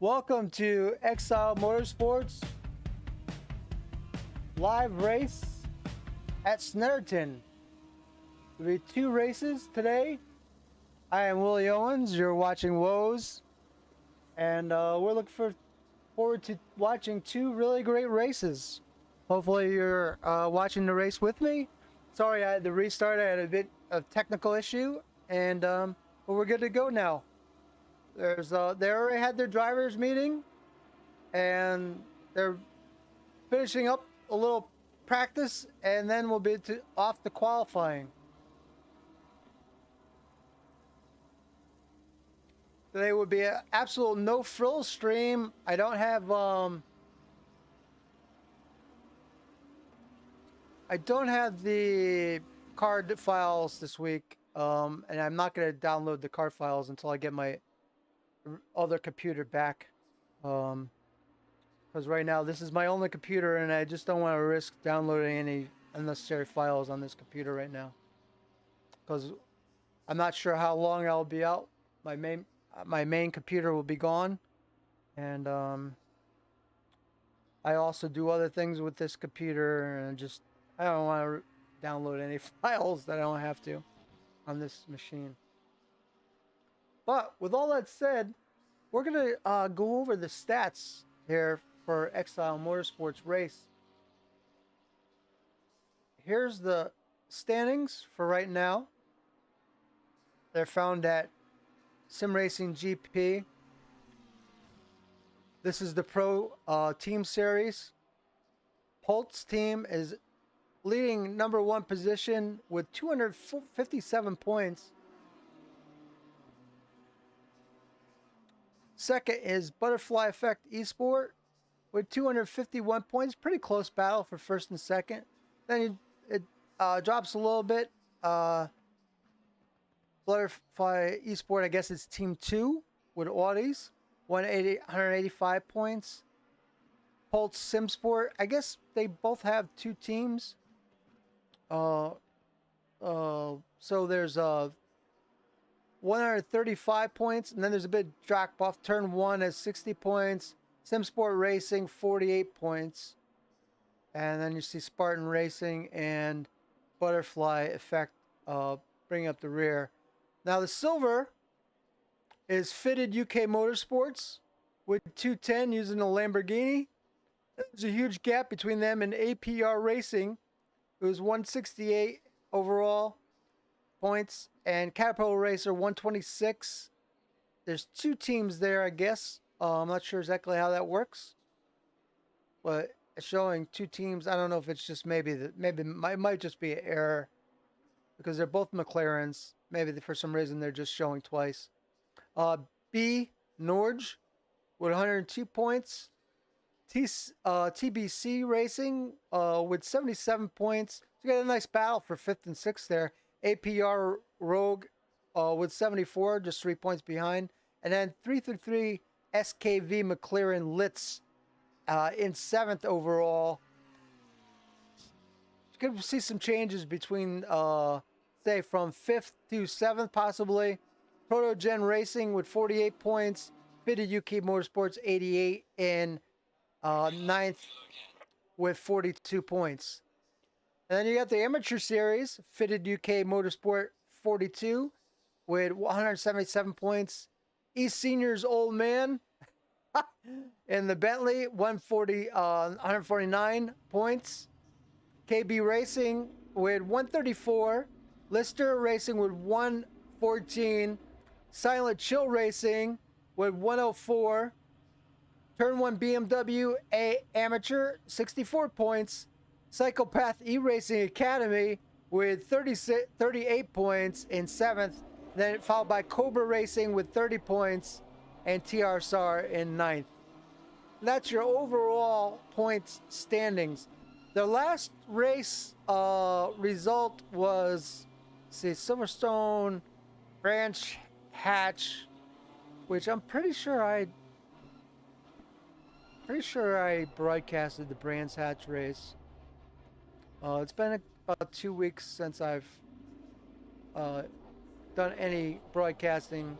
Welcome to EXILED Motorsports live race at Snetterton. There'll be 2 races today. I am Willie Owens. You're watching Woes, and we're looking forward to watching 2 really great races. Hopefully, you're watching the race with me. Sorry, I had to restart. I had a bit of technical issue, and but we're good to go now. They already had their drivers meeting, and they're finishing up a little practice, and then we'll be off to qualifying. Today would be an absolute no frill stream. I don't have the card files this week, and I'm not going to download the card files until I get my other computer back, because right now this is my only computer, and I just don't want to risk downloading any unnecessary files on this computer right now, because I'm not sure how long I'll be out. My main computer will be gone, and I also do other things with this computer, and I don't want to download any files that I don't have to on this machine. But with all that said, we're going to go over the stats here for EXILED Motorsports race. Here's the standings for right now. They're found at Sim Racing GP. This is the Pro Team Series. Holt's team is leading number 1 position with 257 points. Second is Butterfly Effect Esport with 251 points. Pretty close battle for first and second. Then it drops a little bit. Butterfly Esport, I guess it's Team 2 with Audis. 185 points. Pulse Simsport, I guess they both have 2 teams. So there's 135 points, and then there's a bit drop off. Turn 1 has 60 points. Simsport Racing 48 points, and then you see Spartan Racing and Butterfly Effect bring up the rear. Now the silver is Fitted UK Motorsports with 210 using a Lamborghini. There's a huge gap between them and APR Racing. It was 168 overall points, and Caterpillar Racer 126. There's 2 teams there, I guess. I'm not sure exactly how that works, but it's showing 2 teams. I don't know if it's just maybe it might just be an error, because they're both McLarens. Maybe for some reason they're just showing twice. B Norge with 102 points. TBC Racing with 77 points. So you got a nice battle for 5th and 6th there. APR Rogue with 74, just 3 points behind. And then 333 SKV McLaren Litz in 7th overall. You could see some changes between, say, from 5th to 7th possibly. Protogen Racing with 48 points. Fitted UK Motorsports 88 in 9th with 42 points. And then you got the Amateur Series, Fitted UK Motorsport 42 with 177 points. East Seniors Old Man in the Bentley 149 points. KB Racing with 134. Lister Racing with 114. Silent Chill Racing with 104. Turn 1 BMW Amateur 64 points. Psychopath E-Racing Academy with 38 points in 7th. Then followed by Cobra Racing with 30 points and TRSR in 9th. That's your overall points standings. The last race result was, Silverstone Branch Hatch, which I'm pretty sure I broadcasted the Brands Hatch race. It's been about 2 weeks since I've done any broadcasting.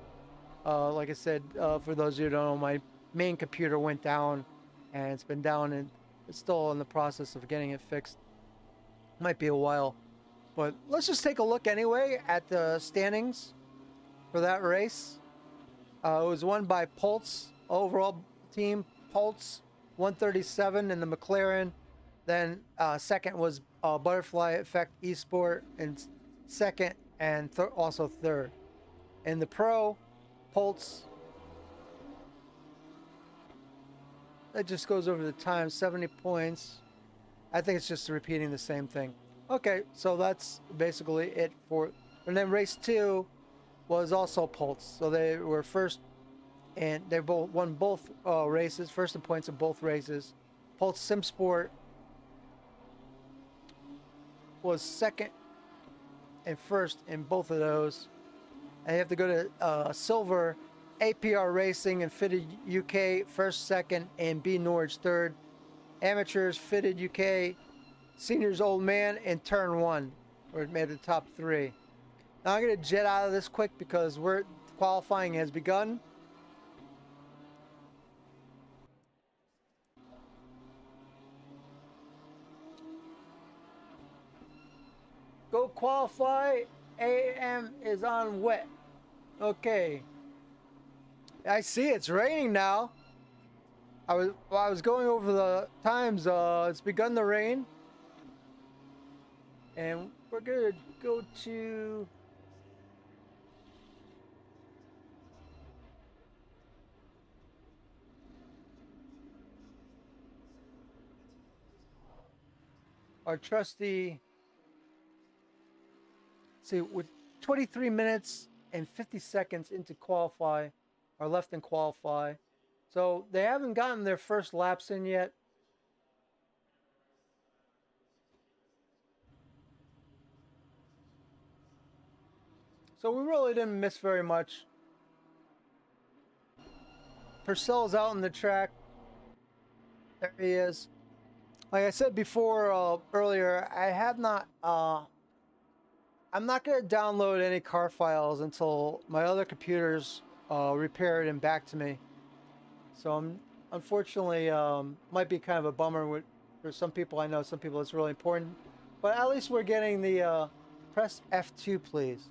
Like I said, for those of you who don't know, main computer went down, and it's been down, and it's still in the process of getting it fixed. Might be a while, but let's just take a look anyway at the standings for that race. It was won by Pulse, overall team Pulse 137 in the McLaren. Then second was Butterfly Effect Esport in second, and also third. In the Pro, Pulse, that just goes over the time, 70 points. I think it's just repeating the same thing. Okay, so that's basically it for. And then race 2 was also Pulse. So they were first, and they both won both races, first in points in both races. Pulse Sim Sport was second and first in both of those. And you have to go to Silver, APR Racing and Fitted UK first, second, and B Norwich third. Amateurs, Fitted UK, Seniors Old Man, and Turn 1, where it made the top 3. Now I'm going to jet out of this quick because qualifying has begun. Go qualify. AM is on wet. Okay. I see it's raining now. I was going over the times. It's begun to rain. And we're going to go to our trusty. See, with 23 minutes and 50 seconds into qualify, or left in qualify. So they haven't gotten their first laps in yet. So we really didn't miss very much. Purcell's out on the track. There he is. Like I said before, earlier, I have not, I'm not going to download any car files until my other computers repaired and back to me. So unfortunately, might be kind of a bummer for some people. I know some people it's really important, but at least we're getting the press F2, please.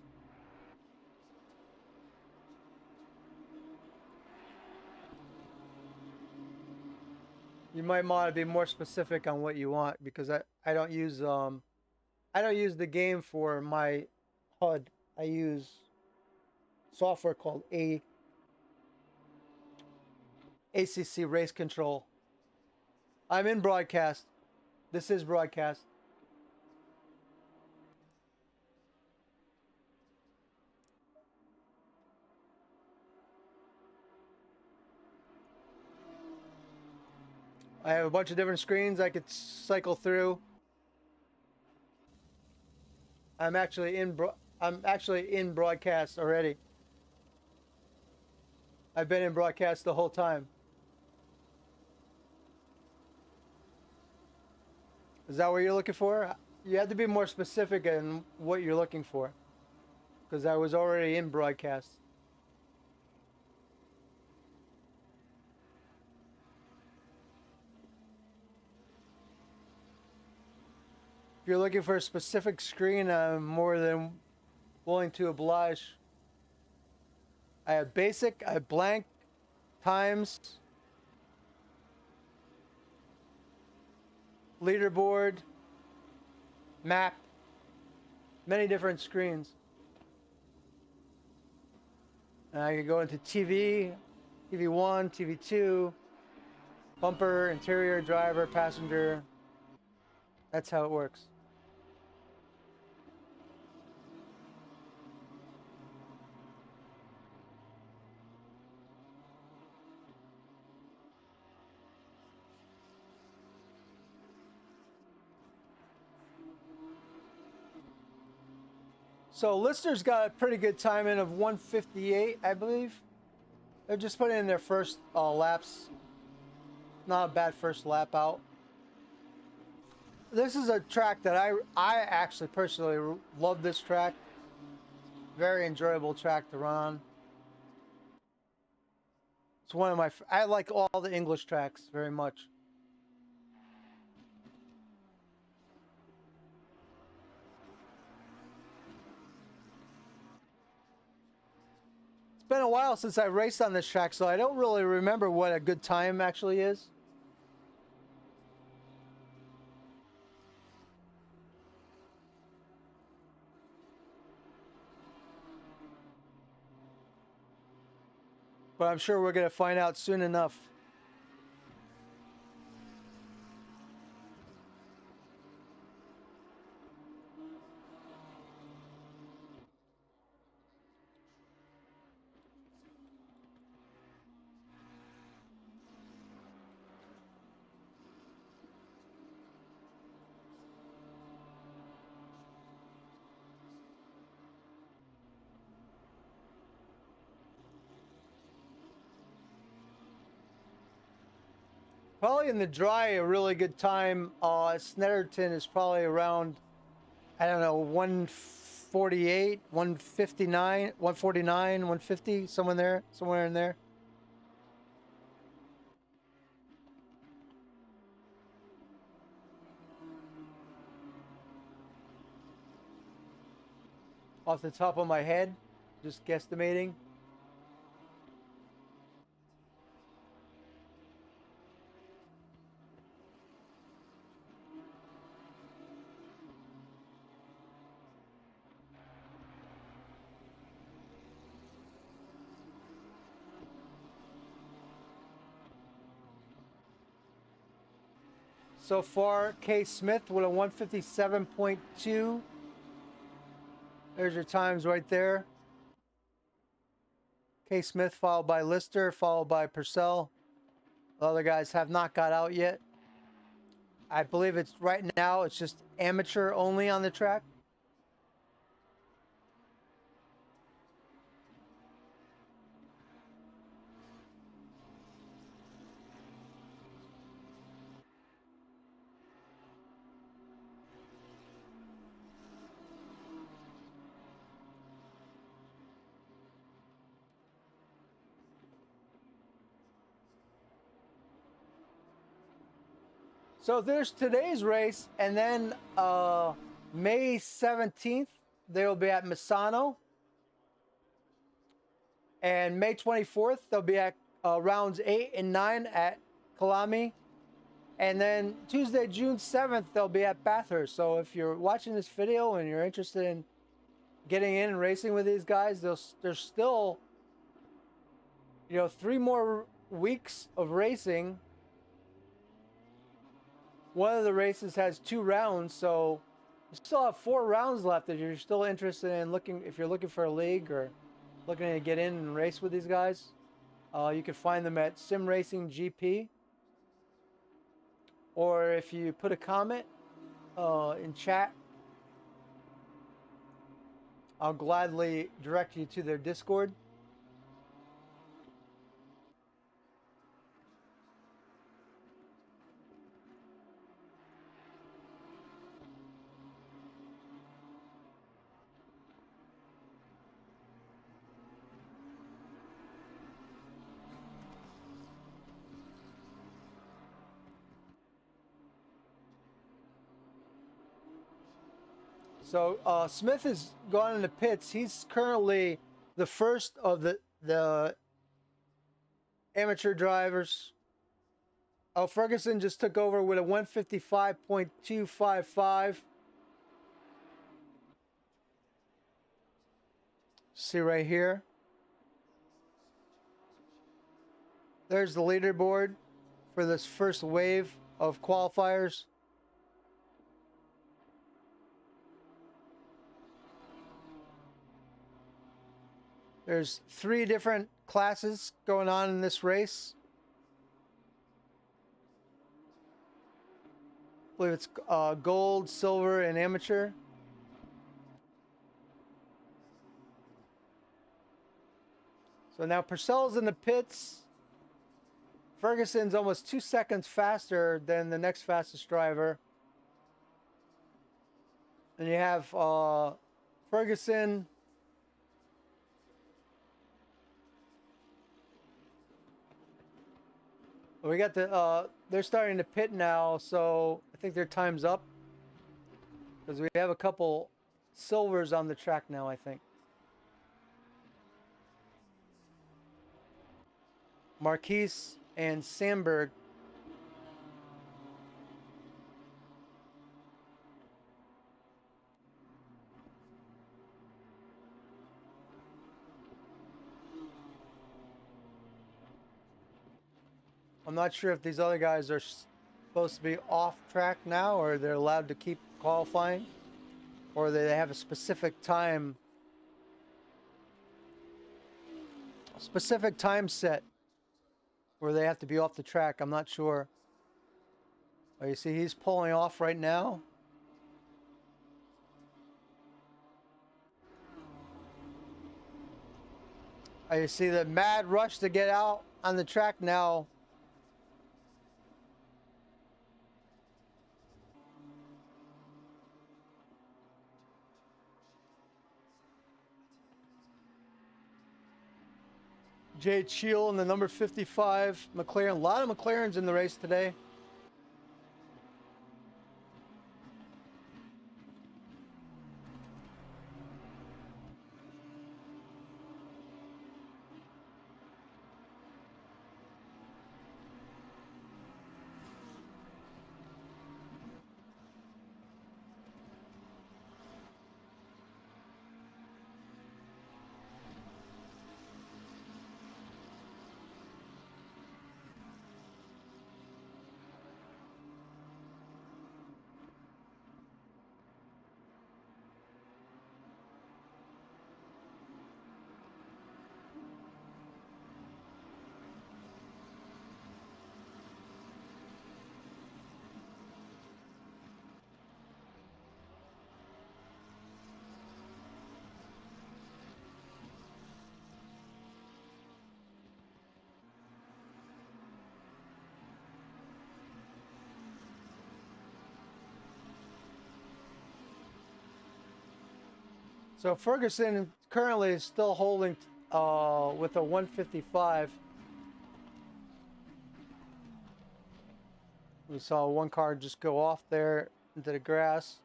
You might want to be more specific on what you want, because I don't use the game for my HUD. I use software called ACC Race Control. I'm in broadcast. This is broadcast. I have a bunch of different screens I could cycle through. I'm actually in broadcast already. I've been in broadcast the whole time. Is that what you're looking for? You have to be more specific in what you're looking for, because I was already in broadcast. If you're looking for a specific screen, I'm more than willing to oblige. I have basic, I have blank, times, leaderboard, map, many different screens. And I can go into TV, TV1, TV2, bumper, interior, driver, passenger. That's how it works. So Lister's got a pretty good time in of 1:58, I believe. They're just putting in their first laps. Not a bad first lap out. This is a track that I actually personally love this track. Very enjoyable track to run on. It's one of my. I like all the English tracks very much. It's been a while since I raced on this track, so I don't really remember what a good time actually is. But I'm sure we're going to find out soon enough. Probably in the dry, a really good time. Snetterton is probably around, I don't know, 148, 159, 149, 150, somewhere in there. Off the top of my head, just guesstimating. So far, K. Smith with a 157.2. There's your times right there. K. Smith followed by Lister, followed by Purcell. The other guys have not got out yet. I believe it's right now, it's just amateur only on the track. So there's today's race, and then May 17th, they will be at Misano. And May 24th, they'll be at rounds 8 and 9 at Kalami. And then Tuesday, June 7th, they'll be at Bathurst. So if you're watching this video and you're interested in getting in and racing with these guys, there's still, 3 more weeks of racing. One of the races has 2 rounds, so you still have 4 rounds left if you're still interested in if you're looking for a league or looking to get in and race with these guys. You can find them at Sim Racing GP. Or if you put a comment in chat, I'll gladly direct you to their Discord. So Smith has gone into pits. He's currently the first of the amateur drivers. Oh, Ferguson just took over with a 155.255. See right here. There's the leaderboard for this first wave of qualifiers. There's 3 different classes going on in this race. I believe it's gold, silver, and amateur. So now Purcell's in the pits. Ferguson's almost 2 seconds faster than the next fastest driver. And you have Ferguson, We got the, they're starting to pit now, so I think their time's up. Because we have a couple silvers on the track now, I think. Marquise and Sandberg. I'm not sure if these other guys are supposed to be off track now, or they're allowed to keep qualifying, or they have a specific time set where they have to be off the track. I'm not sure. Oh, you see he's pulling off right now. Oh, you see the mad rush to get out on the track now. Jay Cheel in the number 55 McLaren. A lot of McLarens in the race today. So Ferguson currently is still holding with a 155. We saw one car just go off there into the grass.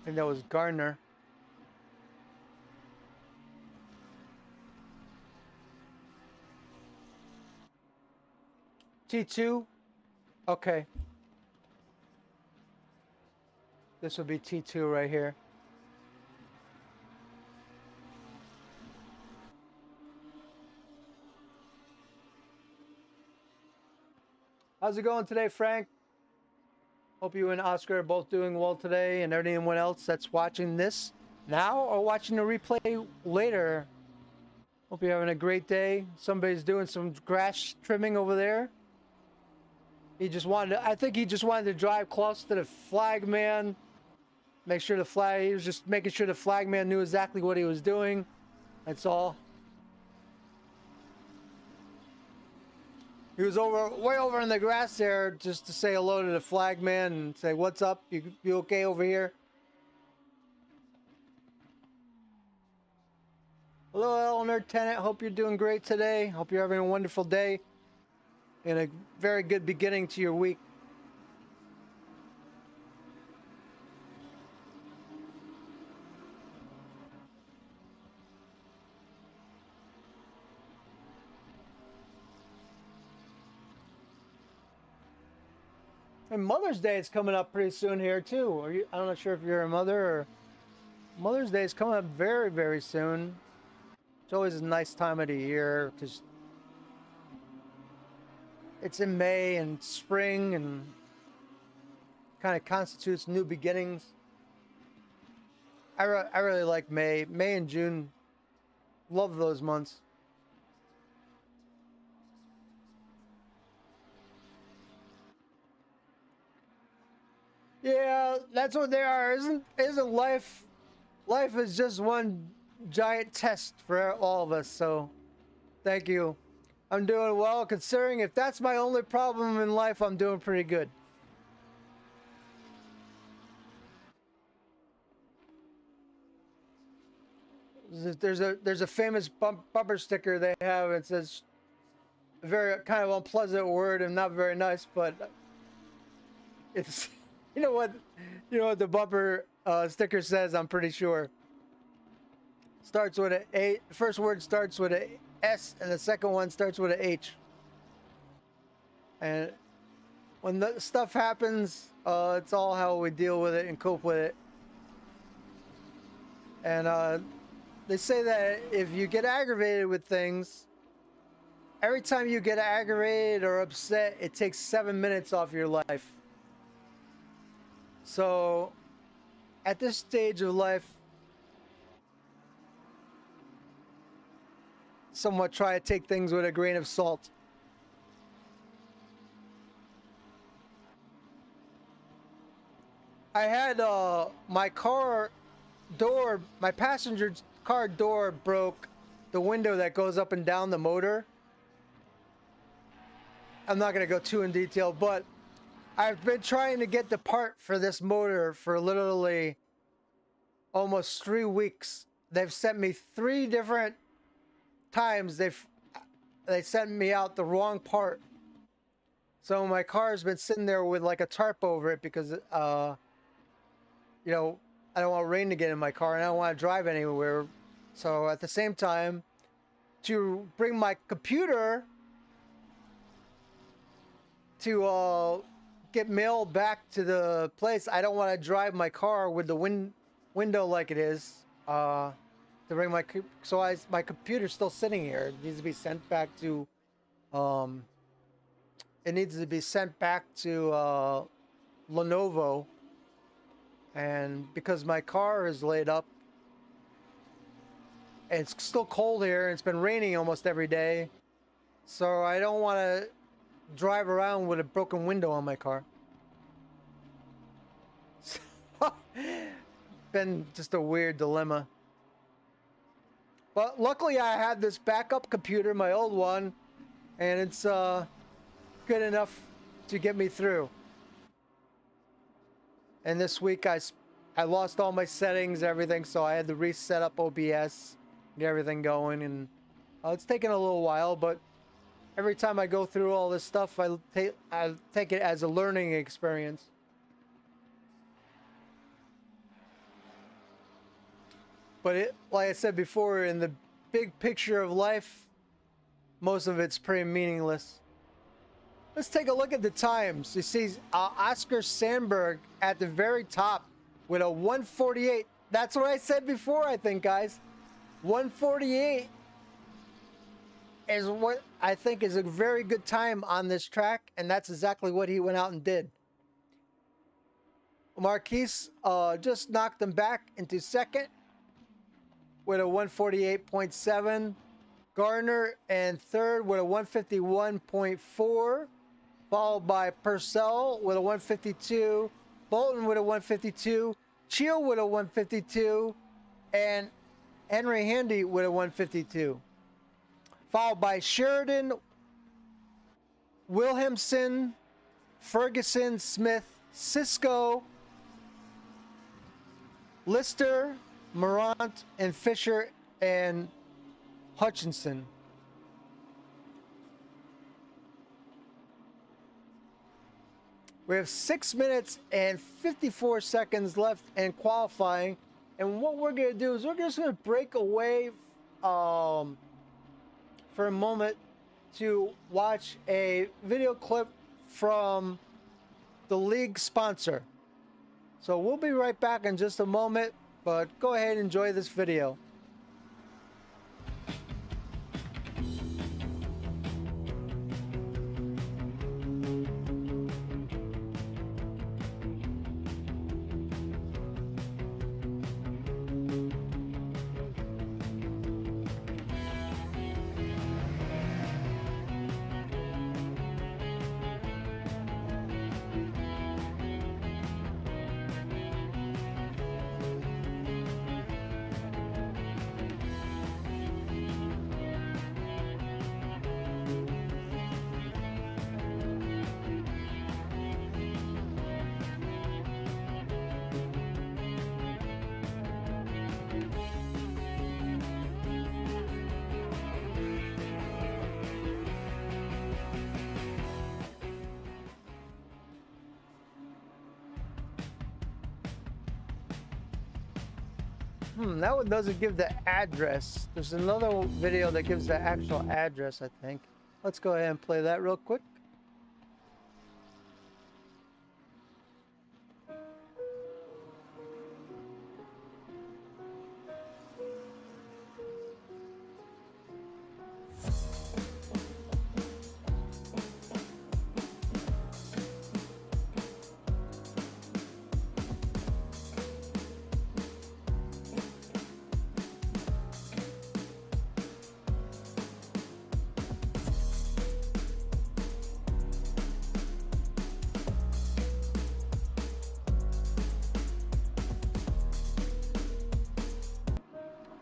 I think that was Gardner. T2. Okay. This will be T2 right here. How's it going today, Frank? Hope you and Oscar are both doing well today, and anyone else that's watching this now or watching the replay later. Hope you're having a great day. Somebody's doing some grass trimming over there. He just wanted to, I think he just wanted to drive close to the flag man. Make sure the flag, he was just making sure the flag man knew exactly what he was doing. That's all. He was way over in the grass there just to say hello to the flag man and say, "What's up? You okay over here?" Hello, Eleanor Tennant. Hope you're doing great today. Hope you're having a wonderful day and a very good beginning to your week. And Mother's Day is coming up pretty soon here too. I'm not sure if you're a mother or Mother's Day is coming up very, very soon. It's always a nice time of the year because it's in May and spring and kind of constitutes new beginnings. I really like May. May and June. Love those months. Yeah, that's what they are. Isn't life? Life is just one giant test for all of us. So, thank you. I'm doing well, considering if that's my only problem in life, I'm doing pretty good. there's a famous bumper sticker they have. It says a very kind of unpleasant word and not very nice, but it's you know what the bumper sticker says. I'm pretty sure starts with a A. The first word starts with a S, and the second one starts with a H. And when the stuff happens, it's all how we deal with it and cope with it. And they say that if you get aggravated with things, every time you get aggravated or upset, it takes 7 minutes off your life. So, at this stage of life, somewhat try to take things with a grain of salt. I had my car door, my passenger car door broke, the window that goes up and down the motor. I'm not going to go too in detail, but I've been trying to get the part for this motor for literally almost 3 weeks. They've sent me 3 different times. They sent me out the wrong part. So my car's been sitting there with like a tarp over it because you know, I don't want rain to get in my car and I don't want to drive anywhere. So at the same time, to bring my computer to get mail back to the place, I don't want to drive my car with the window like it is. To bring my my computer's still sitting here. It needs to be sent back to Lenovo. And because my car is laid up, and it's still cold here, and it's been raining almost every day, so I don't want to drive around with a broken window on my car. Been just a weird dilemma. But luckily I had this backup computer, my old one, and it's good enough to get me through. And this week I lost all my settings, everything, so I had to reset up OBS, get everything going, and it's taken a little while, but every time I go through all this stuff, I take it as a learning experience. But like I said before, in the big picture of life, most of it's pretty meaningless. Let's take a look at the times. You see Oscar Sandberg at the very top with a 1:48. That's what I said before, I think, guys. 1:48 is what I think is a very good time on this track, and that's exactly what he went out and did. Marquise just knocked him back into second with a 1:48.7. Gardner in third with a 1:51.4. Followed by Purcell with a 1:52, Bolton with a 1:52, Cheel with a 1:52, and Henry Handy with a 1:52. Followed by Sheridan, Williamson, Ferguson, Smith, Cisco, Lister, Morant, and Fisher, and Hutchinson. We have 6 minutes and 54 seconds left in qualifying. And what we're going to do is we're just going to break away for a moment to watch a video clip from the league sponsor. So we'll be right back in just a moment, but go ahead and enjoy this video. That one doesn't give the address. There's another video that gives the actual address, I think. Let's go ahead and play that real quick.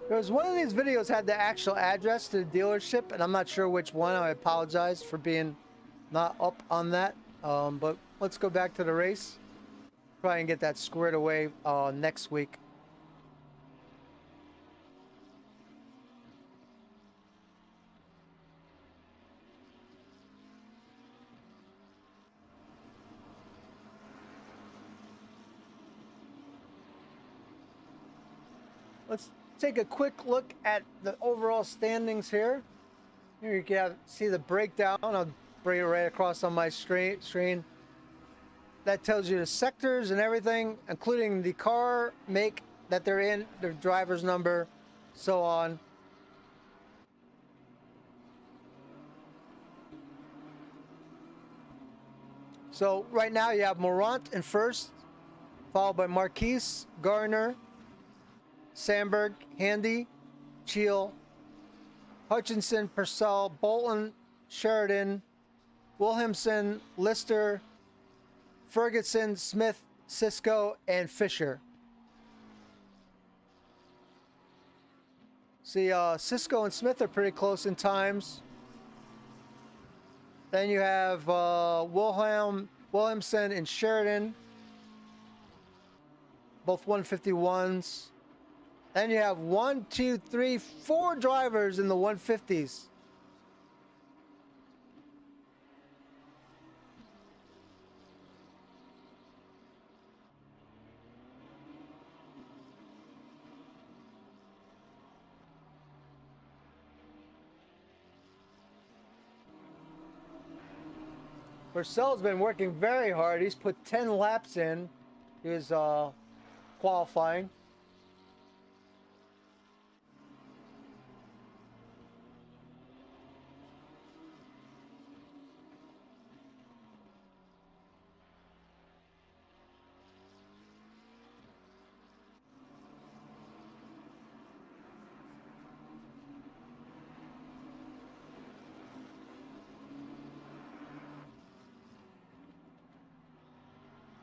There's one of these videos had the actual address to the dealership, and I'm not sure which one. I apologize for being not up on that. But let's go back to the race. Try and get that squared away next week. Let's take a quick look at the overall standings here. Here you can see the breakdown. I'll bring it right across on my screen. That tells you the sectors and everything, including the car, make that they're in, their driver's number, so on. So right now you have Morant in first, followed by Marquise, Garner, Sandberg, Handy, Cheel, Hutchinson, Purcell, Bolton, Sheridan, Williamson, Lister, Ferguson, Smith, Cisco, and Fisher. See, Cisco and Smith are pretty close in times. Then you have Williamson and Sheridan, both 151s. Then you have 1, 2, 3, 4 drivers in the 150s. Purcell's been working very hard. He's put 10 laps in his qualifying.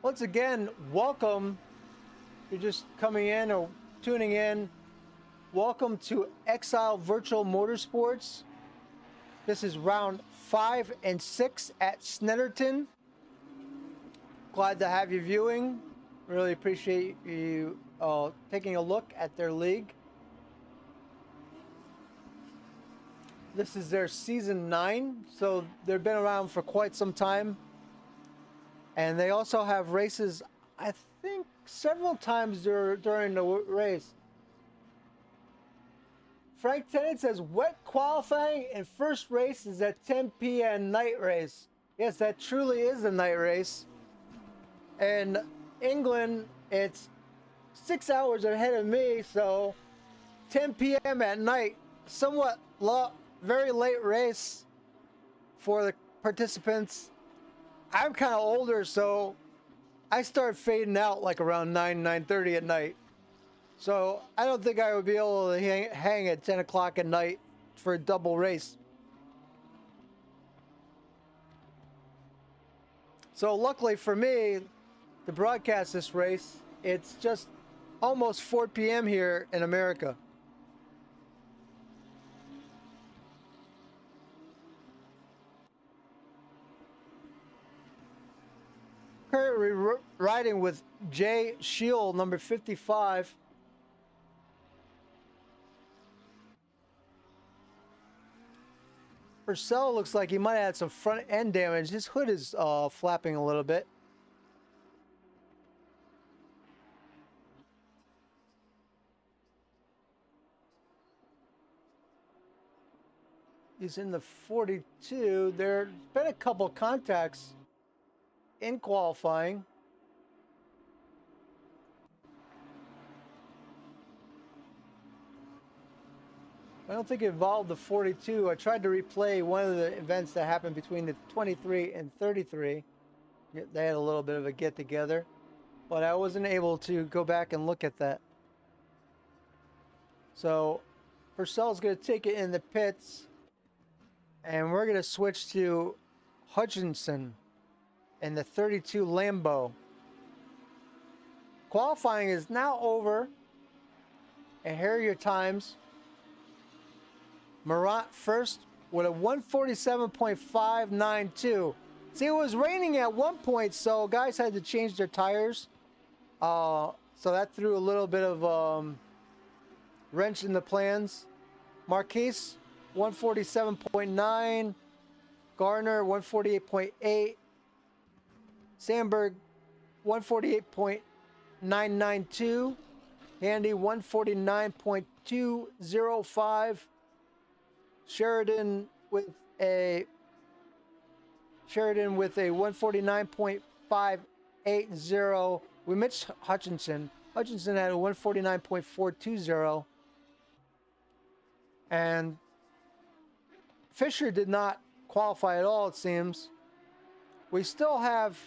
Once again, welcome. If you're just coming in or tuning in, welcome to Exile Virtual Motorsports. This is round 5 and 6 at Snetterton. Glad to have you viewing. Really appreciate you taking a look at their league. This is their season 9, so they've been around for quite some time. And they also have races, I think, several times during the race. Frank Tennant says, wet qualifying and first race is at 10 p.m. night race. Yes, that truly is a night race. In England, it's 6 hours ahead of me, so 10 p.m. at night, somewhat very late race for the participants. I'm kind of older, so I start fading out like around 9:30 at night. So I don't think I would be able to hang at 10 o'clock at night for a double race. So luckily for me, to broadcast this race, it's just almost 4 p.m. here in America. Currently riding with Jay Shield, number 55. Purcell looks like he might have had some front end damage. His hood is flapping a little bit. He's in the 42. There's been a couple contacts in qualifying. I don't think it involved the 42. I tried to replay one of the events that happened between the 23 and 33. They had a little bit of a get together, but I wasn't able to go back and look at that. So Purcell's going to take it in the pits, and we're going to switch to Hutchinson in the 32 Lambo. Qualifying is now over, and here are your times. Marat first with a 147.592. See, it was raining at one point, so guys had to change their tires. So that threw a little bit of wrench in the plans. Marquise, 147.9. Garner, 148.8. Sandberg, 148.992. Handy, 149.205. Sheridan with a 149.580. We missed Hutchinson. Hutchinson had a 149.420. And Fisher did not qualify at all, it seems. We still have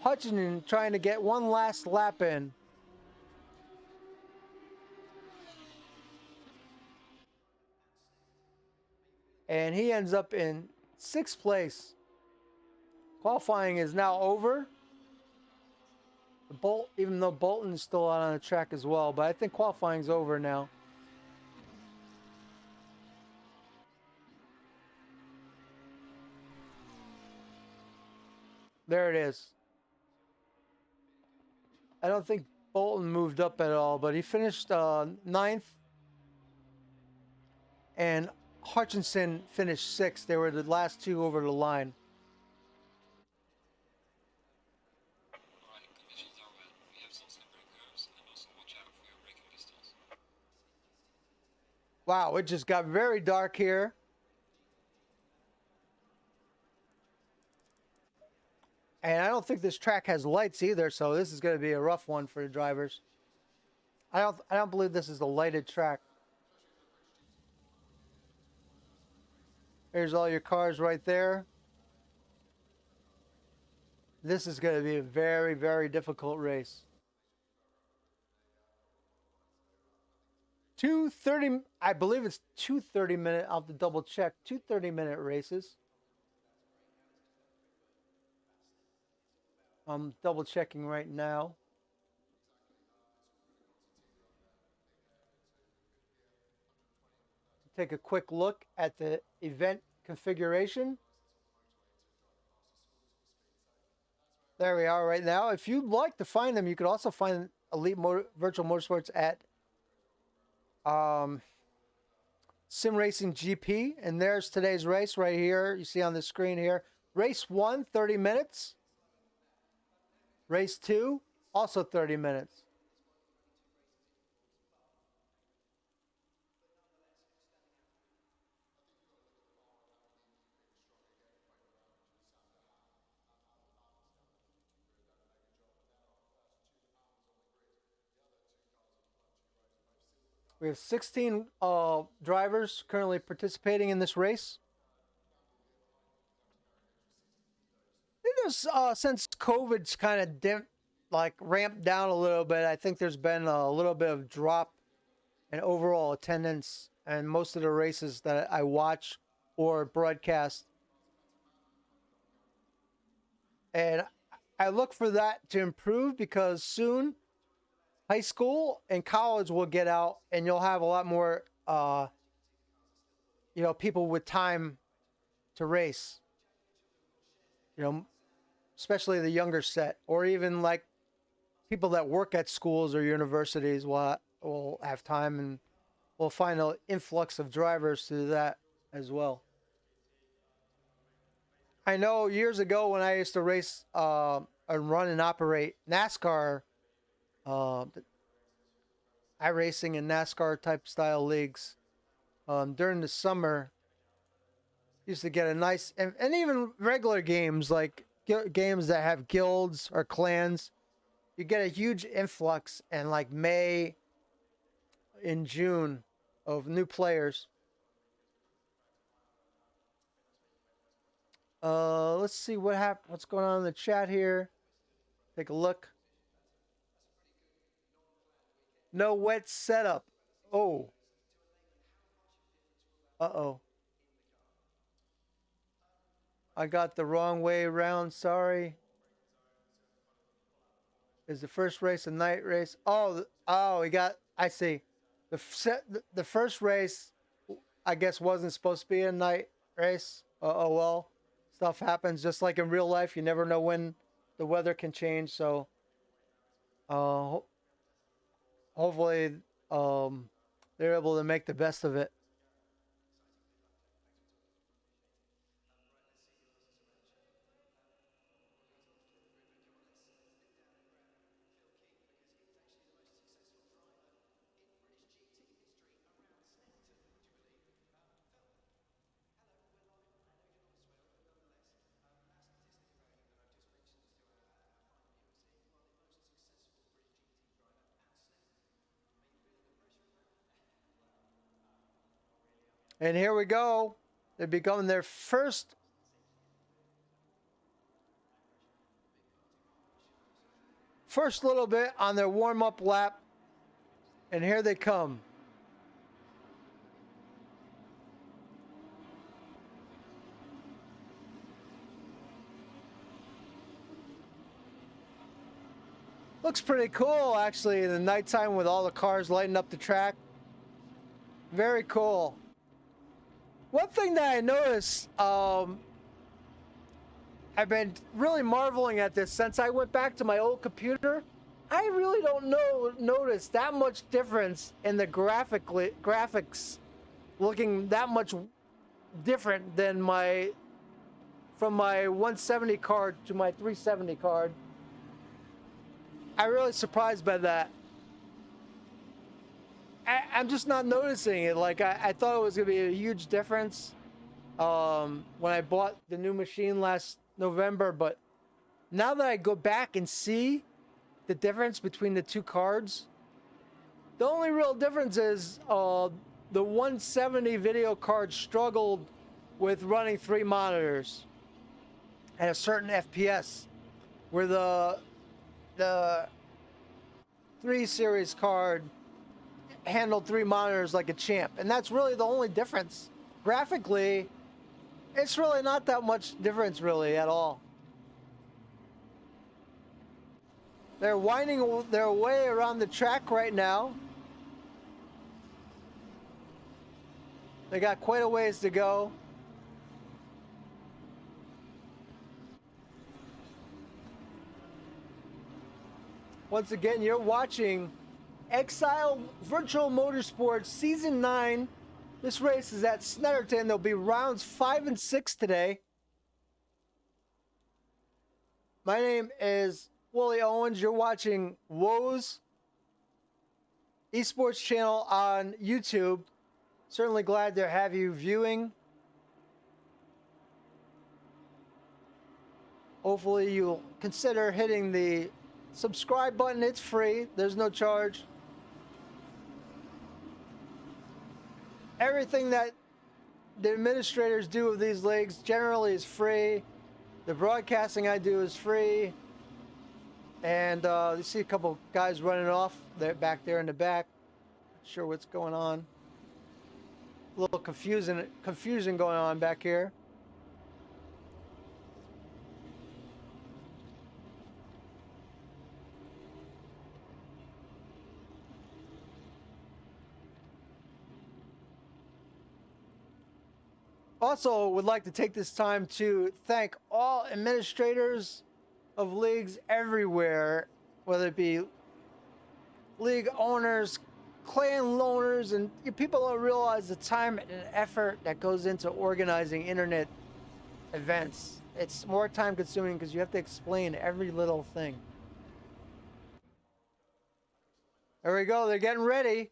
Hutchinson trying to get one last lap in. And he ends up in 6th place. Qualifying is now over. Even though Bolton is still out on the track as well, but I think qualifying's over now. There it is. I don't think Bolton moved up at all, but he finished 9th. And Hutchinson finished 6th. They were the last two over the line. Conditions are wet. We have some slippery curves, and also watch out for your braking distance. Wow, it just got very dark here. And I don't think this track has lights either, so this is going to be a rough one for the drivers. I don't believe this is a lighted track. Here's all your cars right there. This is going to be a very, very difficult race. 2:30, I believe it's 2:30-minute, I'll have to double check, 2:30-minute races. I'm double checking right now. Take a quick look at the event configuration. There we are right now. If you'd like to find them, you could also find Elite Virtual Motorsports at Sim Racing GP. And there's today's race right here. You see on the screen here. Race 1, 30 minutes. Race 2, also 30 minutes. We have 16 drivers currently participating in this race. Since COVID's kind of ramped down a little bit, I think there's been a little bit of drop in overall attendance and most of the races that I watch or broadcast. And I look for that to improve because soon high school and college will get out and you'll have a lot more, people with time to race. Especially the younger set, or even like people that work at schools or universities will have time, and we'll find an influx of drivers to do that as well. I know years ago when I used to race and run and operate NASCAR, iRacing and NASCAR type style leagues, during the summer, Used to get a nice, and even regular games like games that have guilds or clans, you get a huge influx in like May in June of new players. Let's see what's going on in the chat here. Take a look. No wet setup. Oh. Uh-oh. I got the wrong way around. Sorry. Is the first race a night race? Oh, we got. I see. The first race, I guess, wasn't supposed to be a night race. Oh well, stuff happens. Just like in real life, you never know when the weather can change. So, uh, hopefully, they're able to make the best of it. And here we go. They're becoming their first little bit on their warm-up lap. And here they come. Looks pretty cool, actually, in the nighttime with all the cars lighting up the track. Very cool. One thing that I noticed, I've been really marveling at this since I went back to my old computer. I really don't notice that much difference in the graphics looking that much different than from my 170 card to my 370 card. I'm really surprised by that. I'm just not noticing it. Like I thought it was gonna be a huge difference when I bought the new machine last November, but now that I go back and see the difference between the two cards, the only real difference is the 170 video card struggled with running 3 monitors at a certain FPS, where the 3 series card handled 3 monitors like a champ. And that's really the only difference. Graphically, it's really not that much difference really at all. They're winding their way around the track right now. They got quite a ways to go. Once again, you're watching Exile Virtual Motorsports Season 9. This race is at Snetterton. There'll be rounds 5 and 6 today. My name is Willie Owens. You're watching Woes Esports channel on YouTube. Certainly glad to have you viewing. Hopefully you'll consider hitting the subscribe button. It's free. There's no charge. Everything that the administrators do of these leagues generally is free. The broadcasting I do is free. And you see a couple guys running off. They're back there in the back. Not sure what's going on. A little confusion going on back here. Also, would like to take this time to thank all administrators of leagues everywhere, whether it be league owners, clan owners, and people don't realize the time and effort that goes into organizing internet events. It's more time consuming because you have to explain every little thing. There we go. They're getting ready.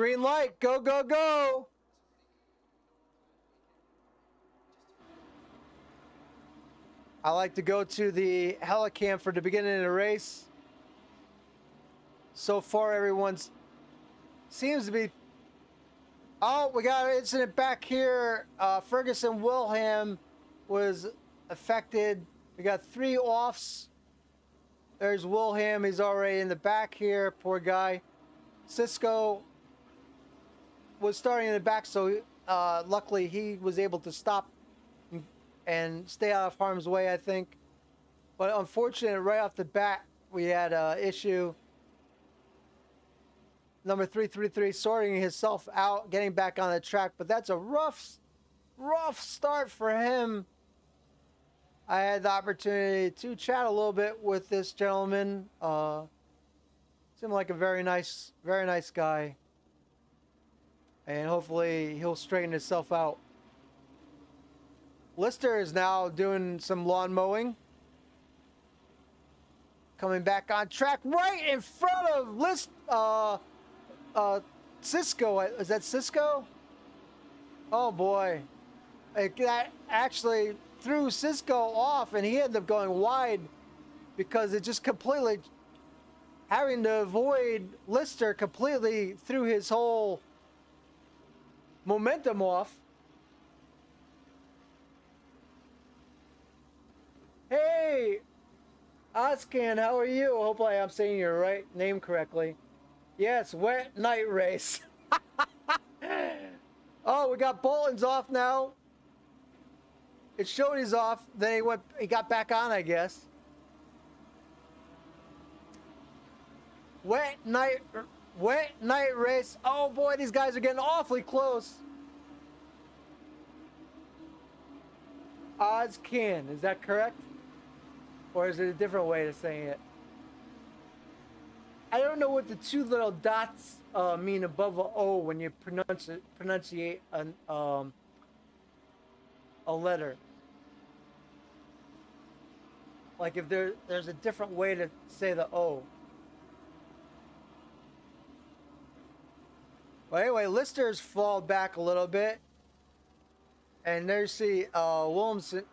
Green light. Go, go, go. I like to go to the helicam for the beginning of the race. So far, everyone's seems to be. Oh, we got an incident back here. Ferguson Wilhelm was affected. We got 3 offs. There's Wilhelm. He's already in the back here. Poor guy. Cisco was starting in the back, so luckily he was able to stop and stay out of harm's way, I think. But unfortunately, right off the bat, we had an issue. Number 333 sorting himself out, getting back on the track, but that's a rough start for him. I had the opportunity to chat a little bit with this gentleman. Seemed like a very nice guy. And hopefully he'll straighten himself out. Lister is now doing some lawn mowing. Coming back on track right in front of Cisco. Is that Cisco? Oh boy. That actually threw Cisco off, and he ended up going wide because it just completely, having to avoid Lister completely threw his whole momentum off. Hey, Oscan, how are you? Hopefully I'm saying your right name correctly. Yes, wet night race. Oh, we got Bolton's off now. It showed he's off. Then he got back on, I guess. Wet night race. Oh boy, these guys are getting awfully close. Ozcan, is that correct? Or is it a different way of saying it? I don't know what the 2 little dots mean above a O when you pronunciate a letter. Like if there's a different way to say the O. Well, anyway, Lister's fall back a little bit. And there you see Williamson.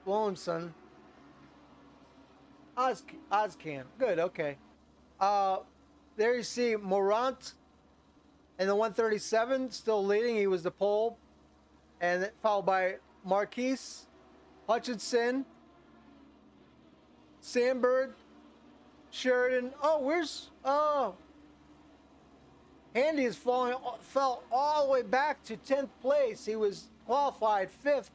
Ozcan. Good, okay. There you see Morant in the 137, still leading. He was the pole. And followed by Marquise, Hutchinson, Sandberg, Sheridan. Handy is fell all the way back to 10th place. He was qualified 5th.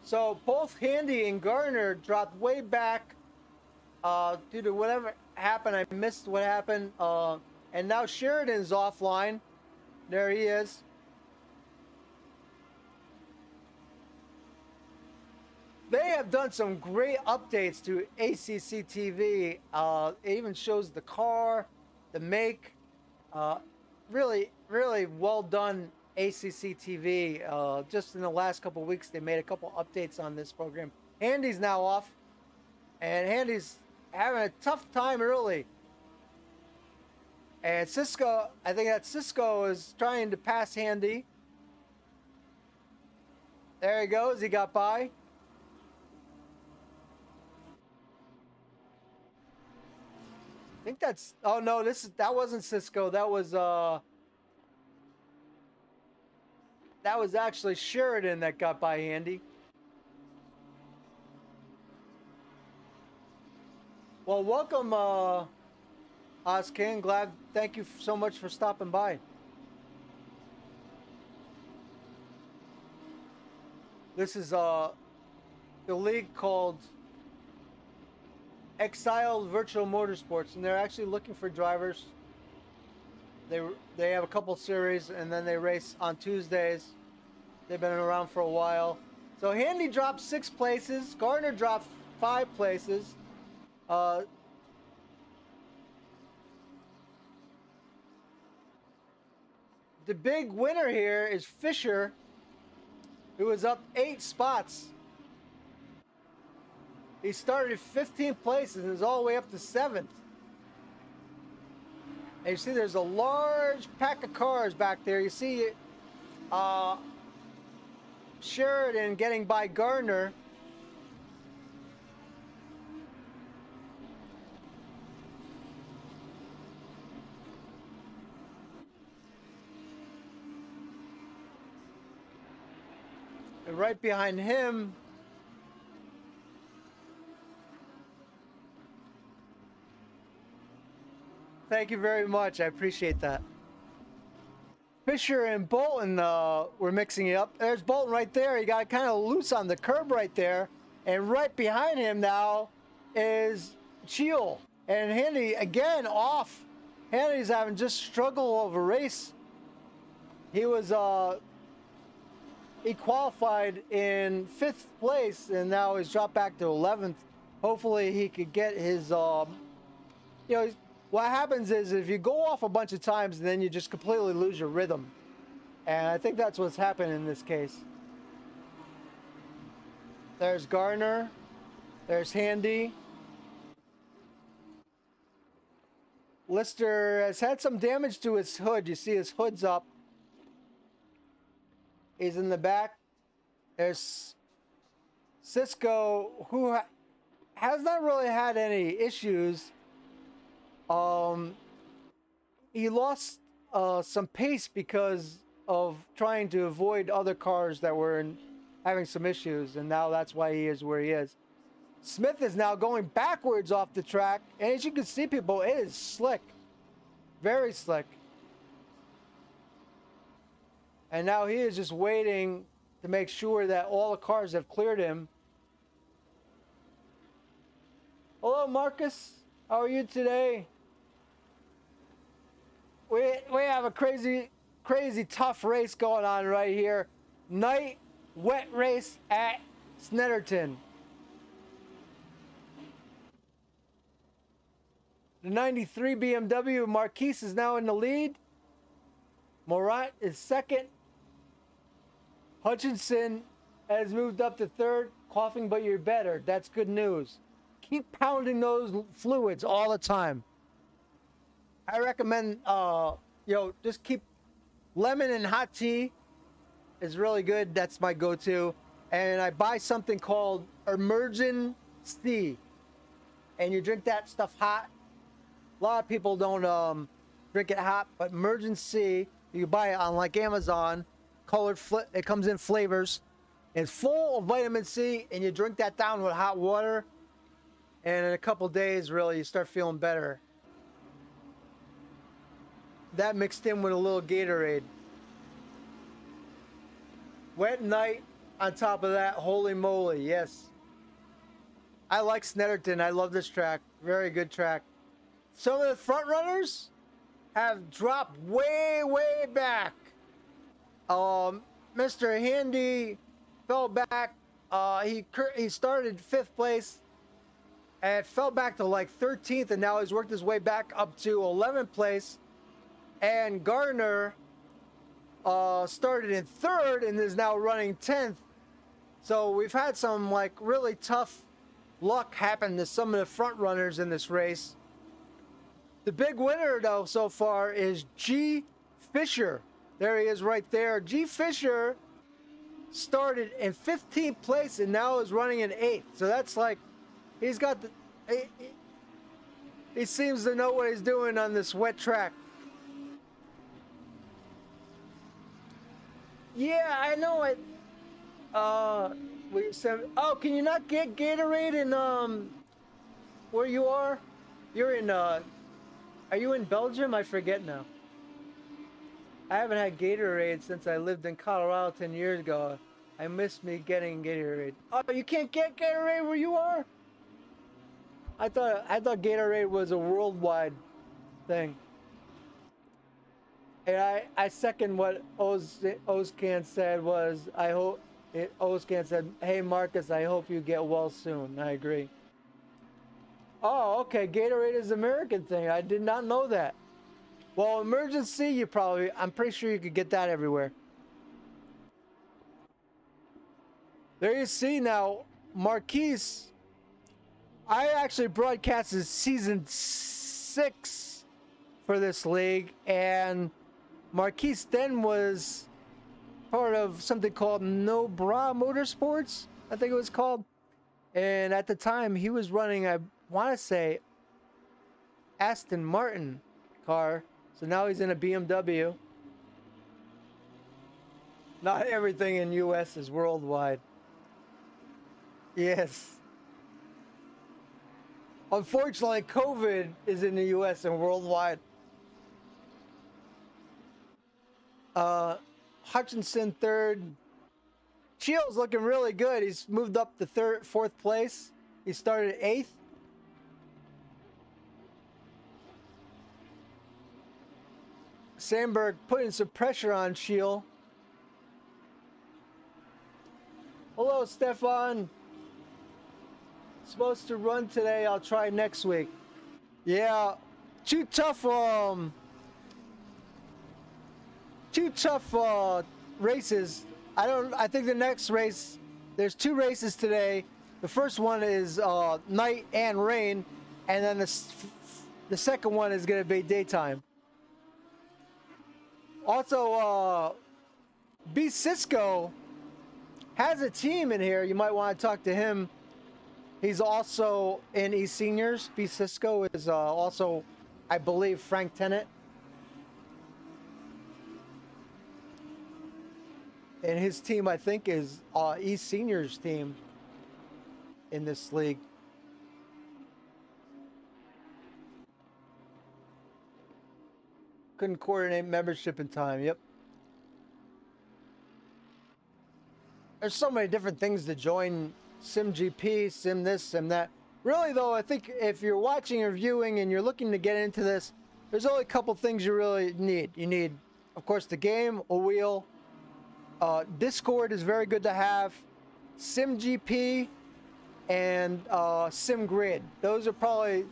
So both Handy and Gardner dropped way back due to whatever happened. I missed what happened. And now Sheridan's offline. There he is. They have done some great updates to ACC TV. It even shows the car, the make. Really, really well done ACC TV. Just in the last couple of weeks, they made a couple updates on this program. Handy's now off, and Handy's having a tough time early. And Cisco, I think that Cisco is trying to pass Handy. There he goes. He got by. I think that's. Oh no, that wasn't Cisco. That was actually Sheridan that got by Handy. Well, welcome, Oskin. Thank you so much for stopping by. This is the league called EXILED Virtual Motorsports, and they're actually looking for drivers. They have a couple series, and then they race on Tuesdays. They've been around for a while. So Handy dropped 6 places. Gardner dropped 5 places. The big winner here is Fisher, who is up 8 spots. He started 15th place and is all the way up to 7th. And you see there's a large pack of cars back there. You see Sheridan getting by Gardner. And right behind him, thank you very much. I appreciate that. Fisher and Bolton were mixing it up. There's Bolton right there. He got kind of loose on the curb right there. And right behind him now is Cheel. And Handy again off. Handy's having just struggle of a race. He was he qualified in 5th place and now he's dropped back to 11th. Hopefully he could get his you know, what happens is if you go off a bunch of times, then you just completely lose your rhythm. And I think that's what's happened in this case. There's Gardner. There's Handy. Lister has had some damage to his hood. You see his hood's up. He's in the back. There's Cisco, who has not really had any issues. He lost some pace because of trying to avoid other cars that were having some issues, and now that's why he is where he is. Smith is now going backwards off the track, and as you can see, people, it is slick. Very slick. And now he is just waiting to make sure that all the cars have cleared him. Hello, Marcus. How are you today? We have a crazy tough race going on right here. Night wet race at Snetterton. The 93 BMW Marquise is now in the lead. Morat is second. Hutchinson has moved up to third. Coughing, but you're better. That's good news. Keep pounding those fluids all the time. I recommend, just keep lemon and hot tea is really good. That's my go-to. And I buy something called Emergency. And you drink that stuff hot. A lot of people don't drink it hot, but Emergency, you can buy it on like Amazon. Colored, it comes in flavors. It's full of vitamin C, and you drink that down with hot water. And in a couple days, really, you start feeling better. That mixed in with a little Gatorade. Wet night on top of that, holy moly, yes. I like Snetterton. I love this track. Very good track. Some of the front runners have dropped way back. Mr. Handy fell back. He started 5th place and fell back to like 13th, and now he's worked his way back up to 11th place. And Gardner started in 3rd and is now running 10th. So we've had some like really tough luck happen to some of the front runners in this race. The big winner though so far is G. Fisher. There he is right there. G. Fisher started in 15th place and now is running in 8th. So that's like, he's got the, he seems to know what he's doing on this wet track. Yeah, I know it. Oh, can you not get Gatorade in where you are? You're in are you in Belgium? I forget now. I haven't had Gatorade since I lived in Colorado 10 years ago. I miss me getting Gatorade. Oh, you can't get Gatorade where you are? I thought Gatorade was a worldwide thing. And I second what Ozcan said was, Ozcan said, hey Marcus, I hope you get well soon. I agree. Oh, okay, Gatorade is an American thing. I did not know that. Well, Emergency, I'm pretty sure you could get that everywhere. There you see now, Marquise I actually broadcasted season 6 for this league, and Marquise then was part of something called No Bra Motorsports, I think it was called. And at the time, he was running, I want to say, Aston Martin car. So now he's in a BMW. Not everything in US is worldwide. Yes. Unfortunately, COVID is in the US and worldwide. Hutchinson third. Shields looking really good. He's moved up to fourth place. He started 8th. Sandberg putting some pressure on Shield. Hello, Stefan. Supposed to run today. I'll try next week. Yeah, too tough races. I think the next race, there's 2 races today. The first one is night and rain, and then the second one is going to be daytime. Also, B Cisco has a team in here. You might want to talk to him. He's also in E Seniors. B Cisco is also, I believe, Frank Tennant. And his team, I think, is E Seniors team in this league. Couldn't coordinate membership in time. Yep. There's so many different things to join. SimGP, Sim this, Sim that. Really, though, I think if you're watching or viewing and you're looking to get into this, there's only a couple things you really need. You need, of course, the game, a wheel. Discord is very good to have. SimGP and SimGrid. Those are probably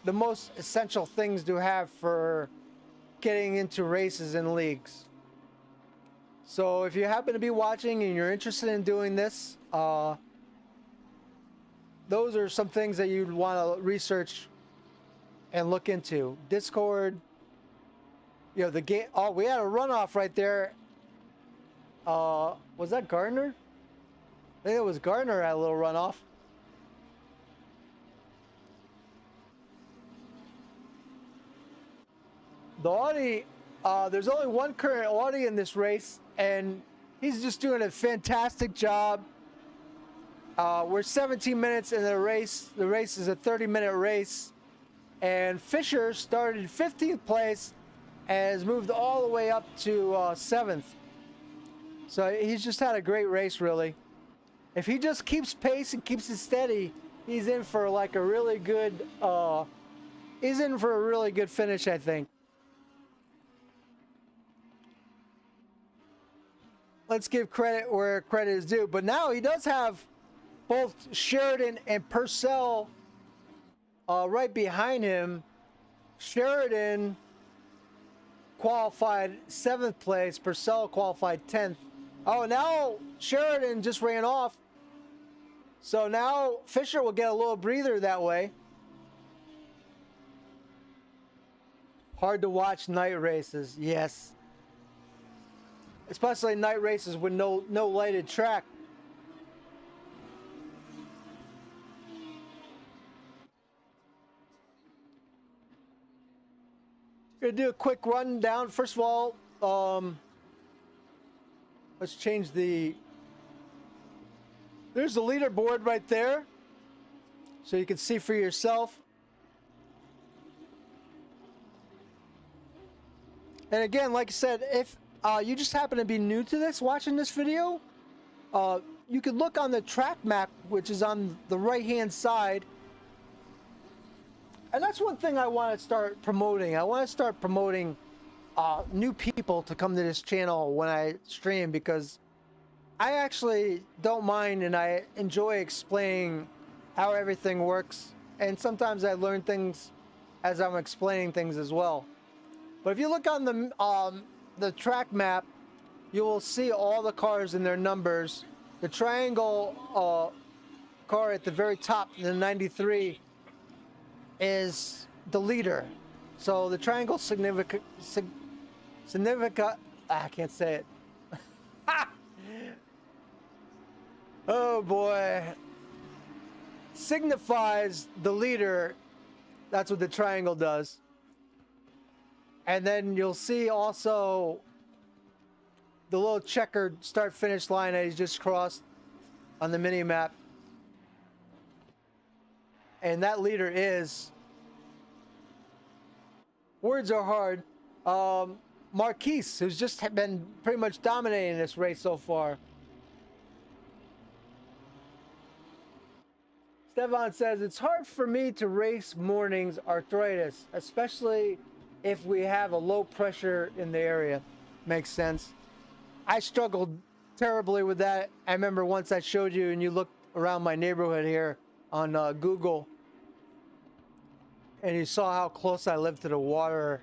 the most essential things to have for getting into races and leagues. So if you happen to be watching and you're interested in doing this, those are some things that you'd want to research and look into. Discord, you know, the game. Oh, we had a runoff right there. Was that Gardner? I think it was Gardner had a little runoff. The Audi, there's only one current Audi in this race, and he's just doing a fantastic job. We're 17 minutes in the race. The race is a 30-minute race. And Fisher started 15th place and has moved all the way up to 7th. So he's just had a great race, really. If he just keeps pace and keeps it steady, he's in for like a really good, he's in for a really good finish, I think. Let's give credit where credit is due. But now he does have both Sheridan and Purcell right behind him. Sheridan qualified 7th place. Purcell qualified 10th. Oh, now Sheridan just ran off. So now Fisher will get a little breather that way. Hard to watch night races, yes. Especially night races with no lighted track. Gonna do a quick rundown. First of all, let's change the. There's the leaderboard right there, so you can see for yourself. And again, like I said, if you just happen to be new to this, watching this video, you can look on the track map, which is on the right-hand side. And that's one thing I want to start promoting. I want to start promoting new people to come to this channel when I stream, because I actually don't mind and I enjoy explaining how everything works. And sometimes I learn things as I'm explaining things as well. But if you look on the track map, you will see all the cars and their numbers. The triangle car at the very top, the 93, is the leader. So the triangle significant. I can't say it. Oh boy. Signifies the leader. That's what the triangle does. And then you'll see also the little checkered start finish line that he's just crossed on the mini map. And that leader is, words are hard, Marquise, who's just been pretty much dominating this race so far. Stefan says, it's hard for me to race mornings, arthritis, especially if we have a low pressure in the area. Makes sense. I struggled terribly with that. I remember once I showed you and you looked around my neighborhood here on Google and you saw how close I live to the water.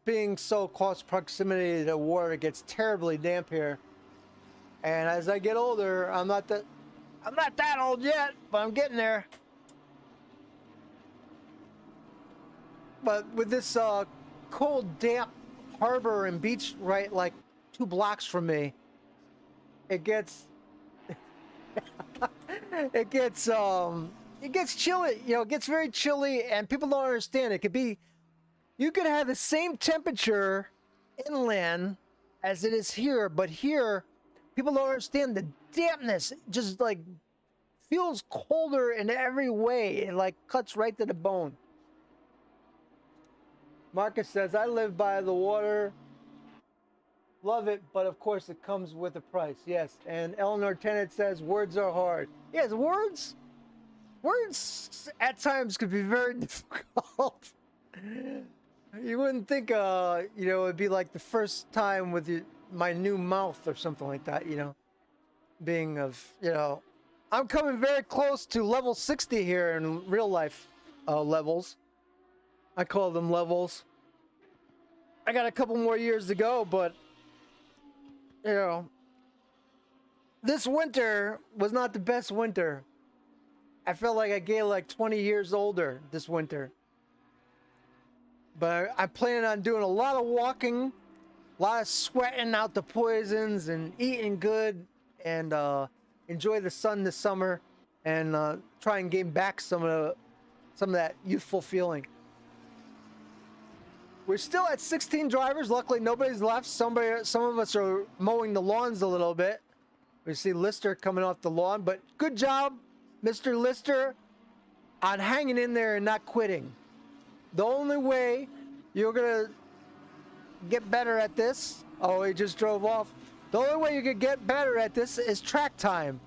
Being so close proximity to the water, it gets terribly damp here. And as I get older, I'm not that old yet, but I'm getting there. But with this cold, damp harbor and beach right like 2 blocks from me, it gets it gets chilly. You know, it gets very chilly, and people don't understand. You could have the same temperature inland as it is here, but here people don't understand the dampness. It just like feels colder in every way. It like cuts right to the bone. Marcus says, I live by the water. Love it, but of course it comes with a price. Yes. And Eleanor Tennant says, words are hard. Yes, words at times could be very difficult. You wouldn't think, it'd be like the first time with my new mouth or something like that, being I'm coming very close to level 60 here in real life levels. I call them levels. I got a couple more years to go, but, this winter was not the best winter. I felt like I gained like 20 years older this winter. But I'm planning on doing a lot of walking, a lot of sweating out the poisons, and eating good, and enjoy the sun this summer, and try and gain back some of that youthful feeling. We're still at 16 drivers. Luckily, nobody's left. Some of us are mowing the lawns a little bit. We see Lister coming off the lawn, but good job, Mr. Lister, on hanging in there and not quitting. The only way you're gonna get better at this, oh, he just drove off. The only way you could get better at this is track time.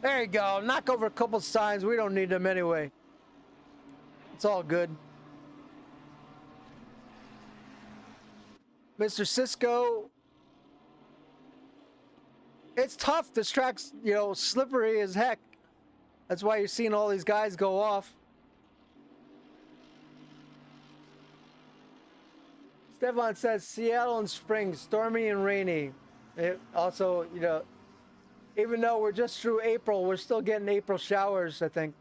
There you go. Knock over a couple signs. We don't need them anyway. It's all good. Mr. Cisco, it's tough. This track's, slippery as heck. That's why you're seeing all these guys go off. Stefan says Seattle in spring, stormy and rainy. It also, even though we're just through April, we're still getting April showers, I think.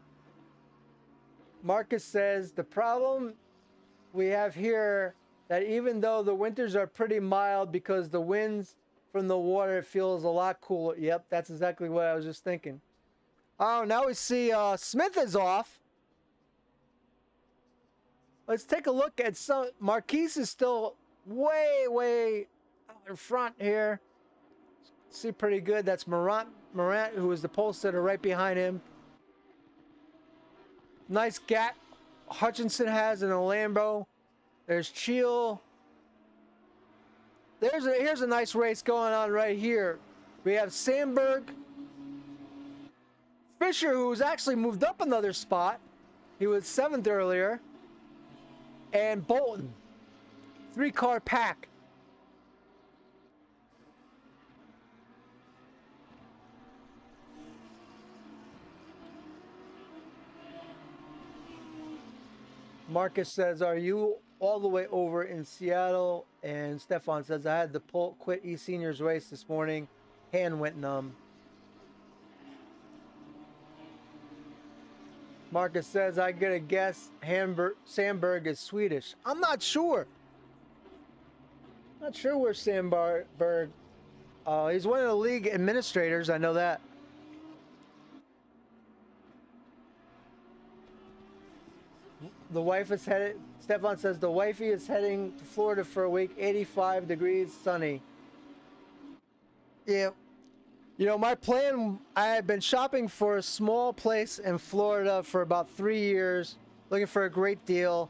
Marcus says the problem we have here, that even though the winters are pretty mild because the winds from the water feels a lot cooler. Yep, that's exactly what I was just thinking. Oh, now we see Smith is off. Let's take a look at some. Marquise is still way out in front here. See pretty good. That's Morant, who is the pole sitter right behind him. Nice gap Hutchinson has in a Lambo. There's Cheel. Here's a nice race going on right here. We have Sandberg. Fisher, who's actually moved up another spot. He was 7th earlier. And Bolton. 3-car pack. Marcus says, are you all the way over in Seattle And Stefan says, I had to quit E-Seniors race this morning. Hand went numb. Marcus says, I get a guess Sandberg is Swedish. I'm not sure. Not sure where Sandberg. He's one of the league administrators. I know that. The wife is headed. Stefan says the wifey is heading to Florida for a week. 85 degrees, sunny. Yeah. You know, my plan, I had been shopping for a small place in Florida for about 3 years, looking for a great deal.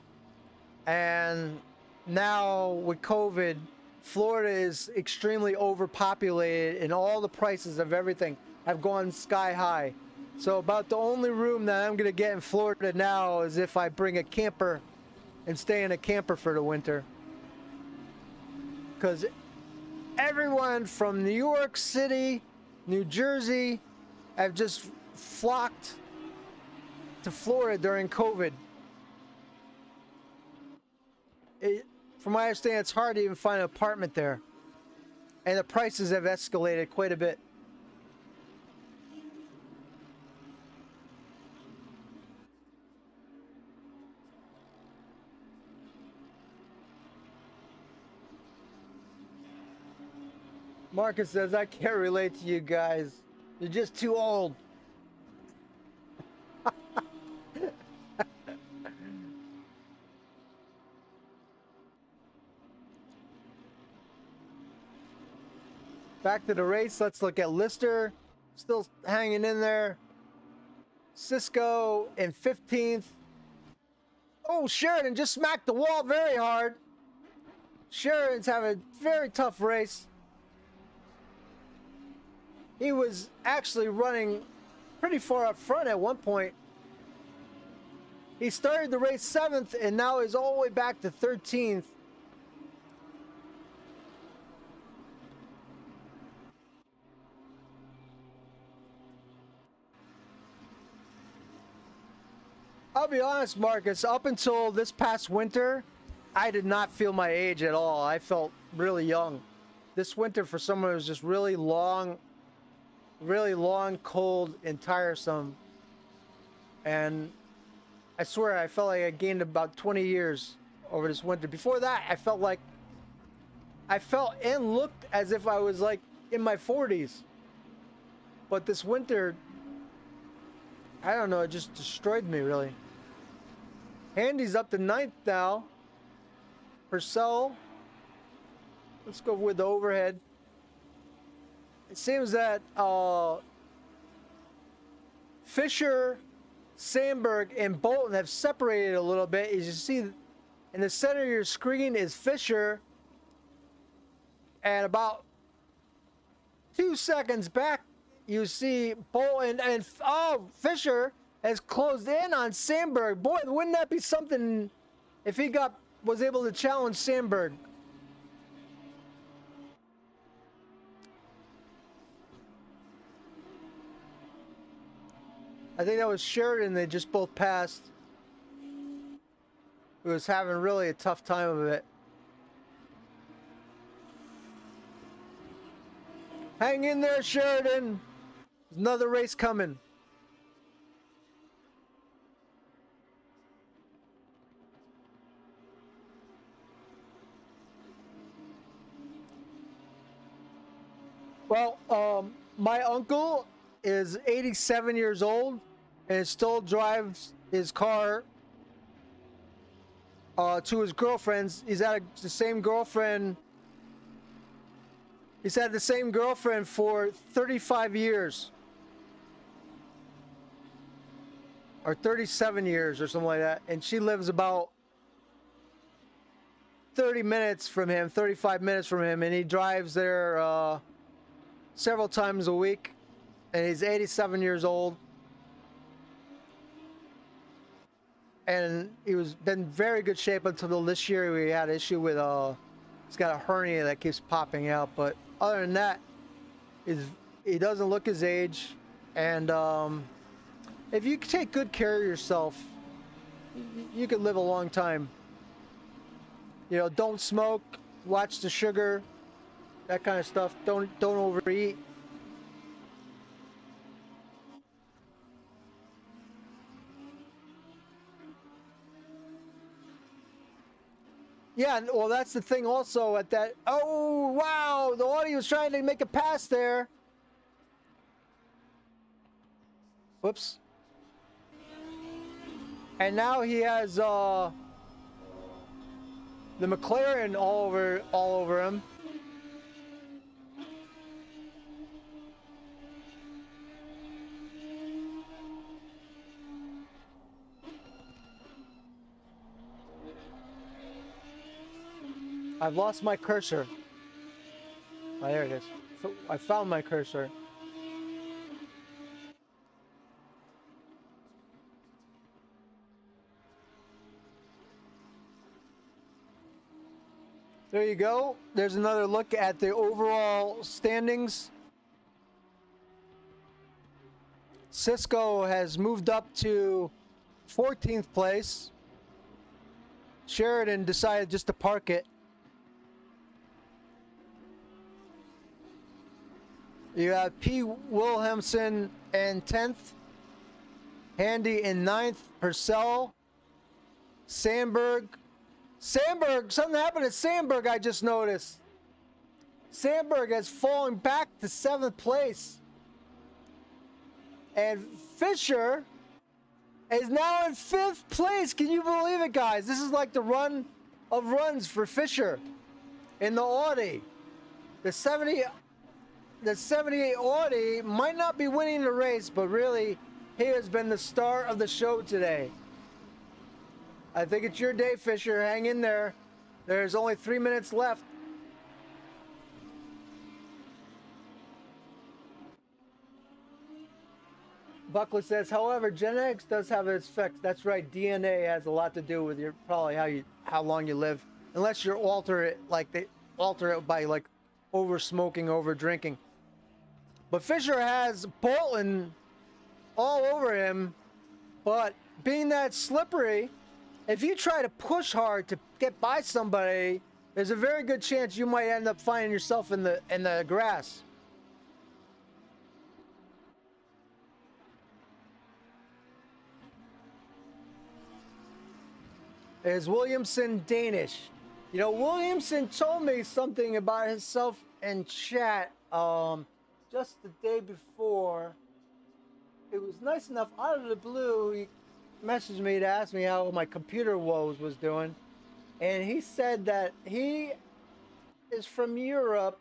And now with COVID, Florida is extremely overpopulated and all the prices of everything have gone sky high. So about the only room that I'm going to get in Florida now is if I bring a camper and stay in a camper for the winter. Because everyone from New York City, New Jersey have just flocked to Florida during COVID. From my understanding, it's hard to even find an apartment there. And the prices have escalated quite a bit. Marcus says, I can't relate to you guys. You're just too old. Back to the race. Let's look at Lister. Still hanging in there. Cisco in 15th. Oh, Sheridan just smacked the wall very hard. Sheridan's having a very tough race. He was actually running pretty far up front at one point. He started the race 7th and now is all the way back to 13th. I'll be honest, Marcus, up until this past winter, I did not feel my age at all. I felt really young. This winter, for someone who was just really long, cold, and tiresome. And I swear, I felt like I gained about 20 years over this winter. Before that, I felt and looked as if I was like in my 40s. But this winter, I don't know, it just destroyed me, really. Handy's up to 9th now. Purcell. Let's go with the overhead. It seems that Fisher, Sandberg, and Bolton have separated a little bit. As you see, in the center of your screen is Fisher. And about 2 seconds back, you see Bolton and Fisher has closed in on Sandberg. Boy, wouldn't that be something if he was able to challenge Sandberg? I think that was Sheridan. They just both passed. He was having really a tough time of it. Hang in there, Sheridan. There's another race coming. Well, my uncle is 87 years old and still drives his car to his girlfriend's. He's had the same girlfriend. He's had the same girlfriend for 35 years. Or 37 years or something like that. And she lives about 30 minutes from him, 35 minutes from him. And he drives there several times a week. And he's 87 years old. And he was been very good shape until this year. We had an issue with he's got a hernia that keeps popping out. But other than that, he doesn't look his age. And if you take good care of yourself, you can live a long time. You know, don't smoke, Watch the sugar, that kind of stuff. Don't overeat. Yeah, well, that's the thing also at that. Oh, wow. The Audi was trying to make a pass there. Whoops. And now he has the McLaren all over him. I've lost my cursor. Oh, there it is. I found my cursor. There you go. There's another look at the overall standings. Cisco has moved up to 14th place. Sheridan decided just to park it. You have P. Wilhelmsen in 10th. Handy in 9th. Purcell. Sandberg. Something happened at Sandberg, I just noticed. Sandberg has fallen back to 7th place. And Fisher is now in 5th place. Can you believe it, guys? This is like the run of runs for Fisher in the Audi. The 78 Audi might not be winning the race, but really, he has been the star of the show today. I think it's your day, Fisher. Hang in there. There's only 3 minutes left. Buckley says, however, genetics does have its effects. That's right. DNA has a lot to do with your probably how long you live, unless you alter it like they alter it by like over smoking, over drinking. But Fisher has Bolton all over him, but being that slippery, if you try to push hard to get by somebody, there's a very good chance you might end up finding yourself in the grass. Is Williamson Danish? You know, Williamson told me something about himself in chat just the day before. It was nice enough, out of the blue, he messaged me to ask me how my computer woes was doing. And he said that he is from Europe.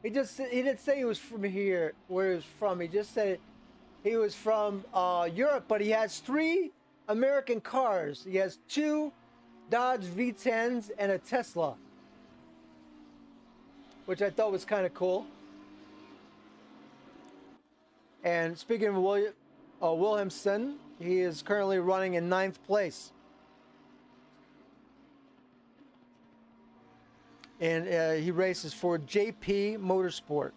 He didn't say he was from here, where he was from. He just said he was from Europe, but he has 3 American cars. He has 2 Dodge V10s and a Tesla, which I thought was kind of cool. And speaking of Wilhelmsen, he is currently running in 9th place. And he races for JP Motorsport.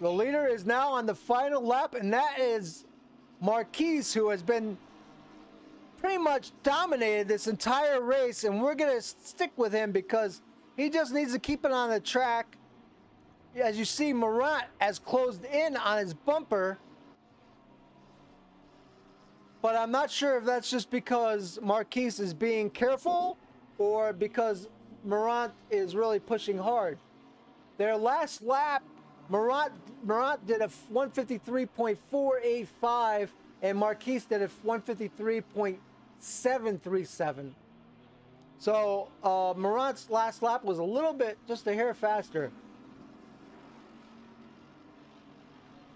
The leader is now on the final lap, and that is Marquise, who has been pretty much dominated this entire race, and we're going to stick with him because he just needs to keep it on the track. As you see, Morant has closed in on his bumper, but I'm not sure if that's just because Marquise is being careful or because Morant is really pushing hard. Their last lap, Morant did a 153.485 and Marquise did a 153.737. So Morant's last lap was a little bit, just a hair faster.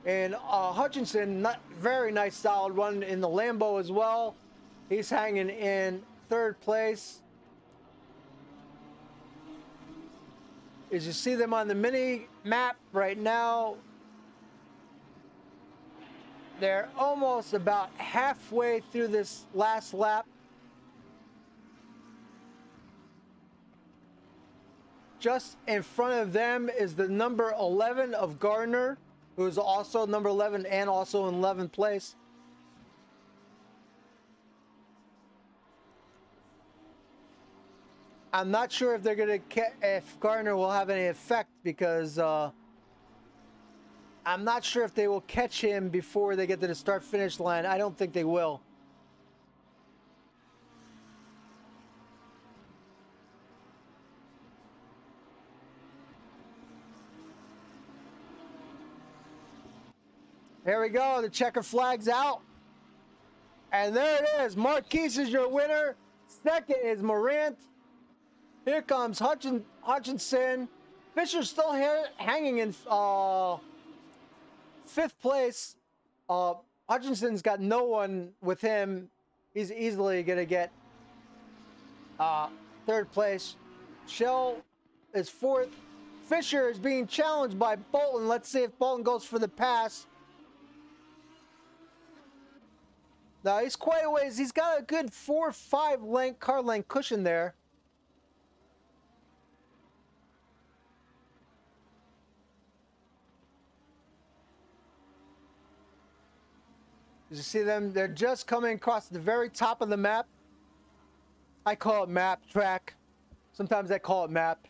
And Hutchinson, very nice solid run in the Lambo as well. He's hanging in 3rd place. As you see them on the mini map right now, they're almost about halfway through this last lap. Just in front of them is the number 11 of Gardner. who's also number 11 and also in 11th place. I'm not sure if they're gonna if Gardner will have any effect because I'm not sure if they will catch him before they get to the start-finish line. I don't think they will. Here we go. The checker flag's out. And there it is. Marquise is your winner. Second is Morant. Here comes Hutchinson. Fisher's still hanging in 5th place. Hutchinson's got no one with him. He's easily going to get 3rd place. Shell is 4th. Fisher is being challenged by Bolton. Let's see if Bolton goes for the pass. Now, he's quite a ways. He's got a good 4 or 5 car length cushion there. You see them? They're just coming across the very top of the map. I call it map track. Sometimes I call it map.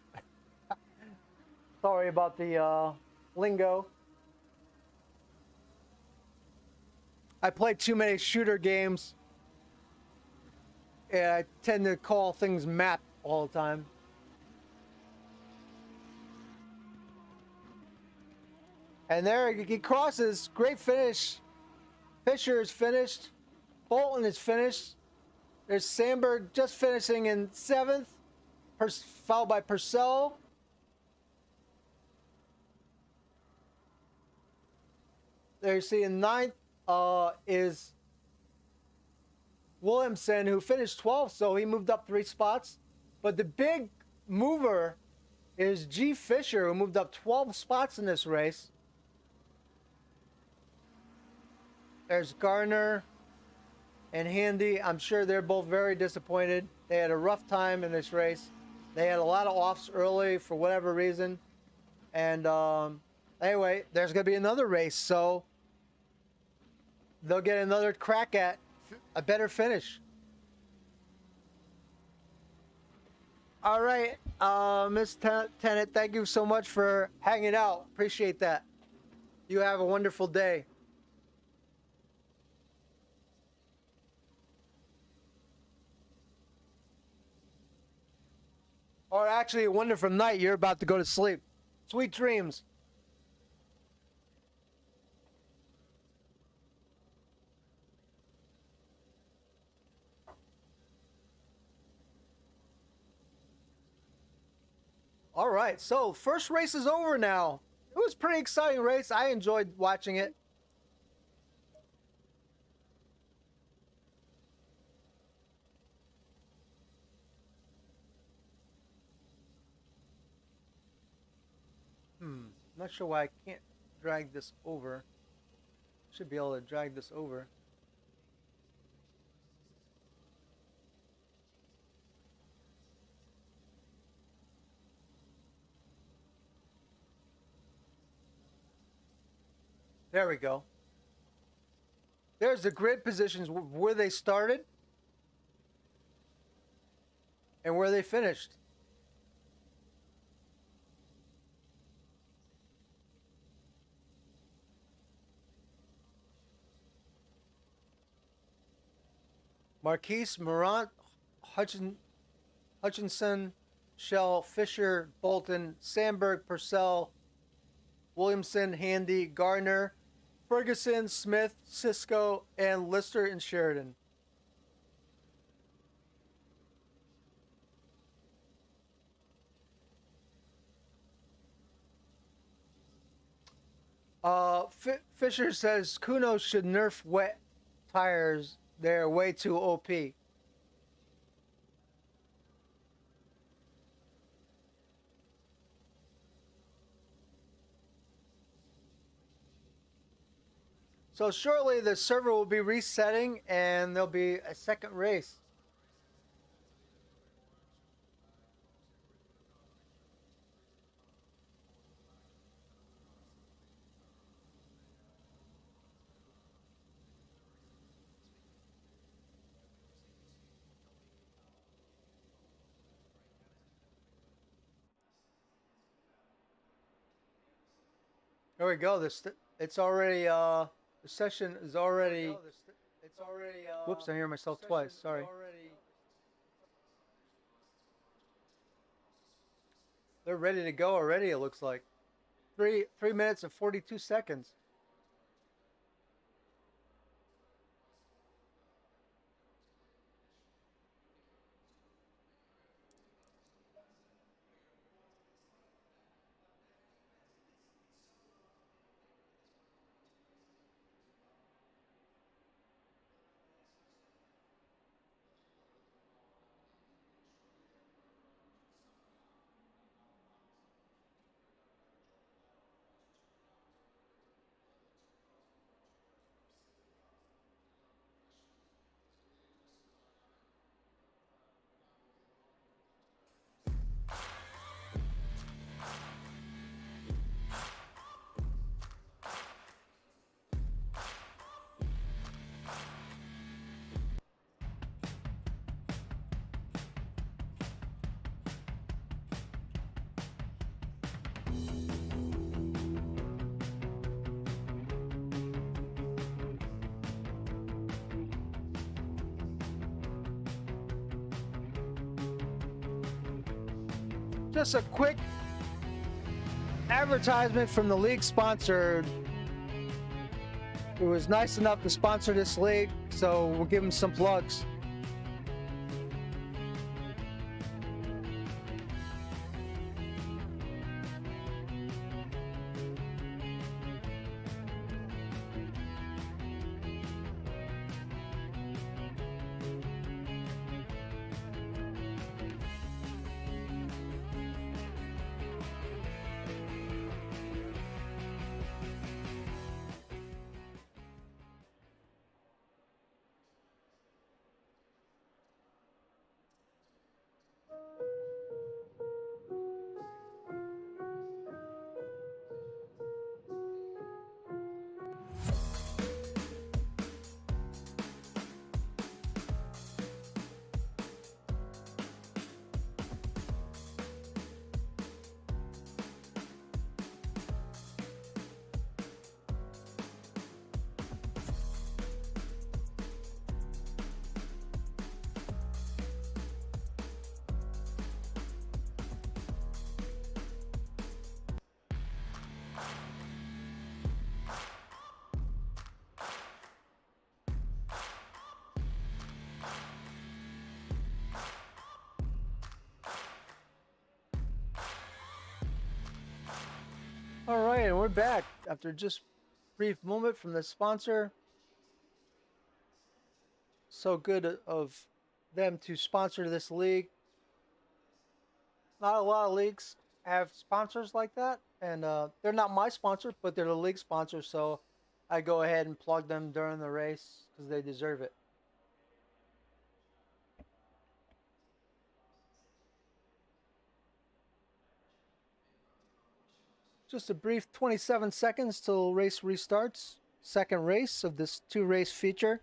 Sorry about the lingo. I play too many shooter games. And I tend to call things map all the time. And there he crosses. Great finish. Fisher is finished. Bolton is finished. There's Sandberg just finishing in 7th. Followed by Purcell. There you see in 9th is Williamson, who finished 12th, so he moved up 3 spots. But the big mover is G. Fisher, who moved up 12 spots in this race. There's Garner and Handy. I'm sure they're both very disappointed. They had a rough time in this race. They had a lot of offs early for whatever reason. And anyway, there's going to be another race, so they'll get another crack at a better finish. All right, Miss Tennant, thank you so much for hanging out. Appreciate that. You have a wonderful day. Or actually, a wonderful night. You're about to go to sleep. Sweet dreams. All right, so first race is over now. It was a pretty exciting race. I enjoyed watching it. Not sure why I can't drag this over. Should be able to drag this over. There we go. There's the grid positions where they started and where they finished. Marquise, Morant, Hutchinson, Shell, Fisher, Bolton, Sandberg, Purcell, Williamson, Handy, Gardner, Ferguson, Smith, Cisco, and Lister and Sheridan. Fisher says Kuno should nerf wet tires. They're way too OP. So shortly the server will be resetting and there'll be a second race. There we go. It's already the session is already. Whoops! I hear myself twice. Sorry. They're ready to go already. It looks like 3 minutes and 42 seconds. Just a quick advertisement from the league sponsor. It was nice enough to sponsor this league, so we'll give them some plugs. All right, and we're back after just brief moment from the sponsor. So good of them to sponsor this league. Not a lot of leagues have sponsors like that, and they're not my sponsor, but they're the league sponsor. So I go ahead and plug them during the race because they deserve it. Just a brief 27 seconds till race restarts. Second race of this 2-race feature.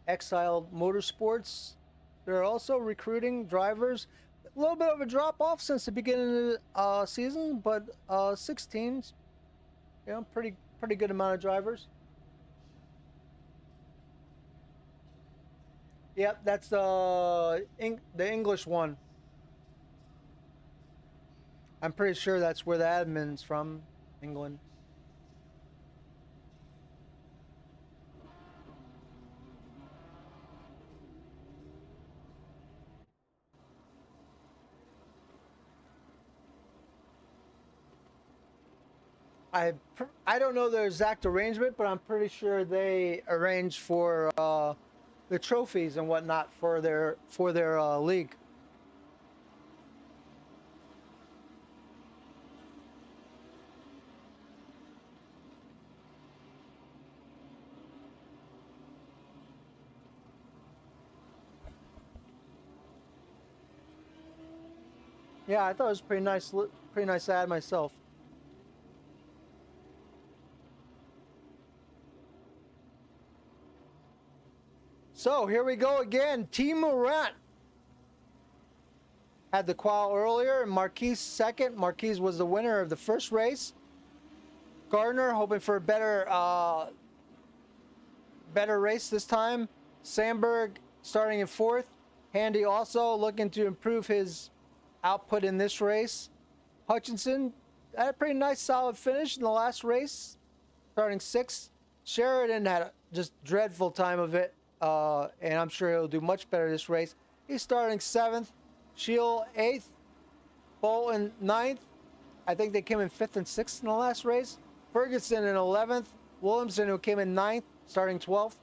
EXILED Motorsports. They're also recruiting drivers. A little bit of a drop off since the beginning of the season, but 16, pretty good amount of drivers. Yep, that's the English one. I'm pretty sure that's where the admin's from, England. I don't know the exact arrangement, but I'm pretty sure they arrange for the trophies and whatnot for their league. Yeah, I thought it was pretty nice ad myself. So here we go again. Team Morant had the qual earlier, and Marquis second. Marquis was the winner of the first race. Gardner hoping for a better race this time. Sandberg starting in 4th. Handy also looking to improve his output in this race. Hutchinson had a pretty nice solid finish in the last race, starting 6th. Sheridan had a just dreadful time of it, and I'm sure he'll do much better this race. He's starting 7th. Shield 8th. Bolton 9th. I think they came in 5th and 6th in the last race. Ferguson in 11th. Williamson, who came in 9th, starting 12th.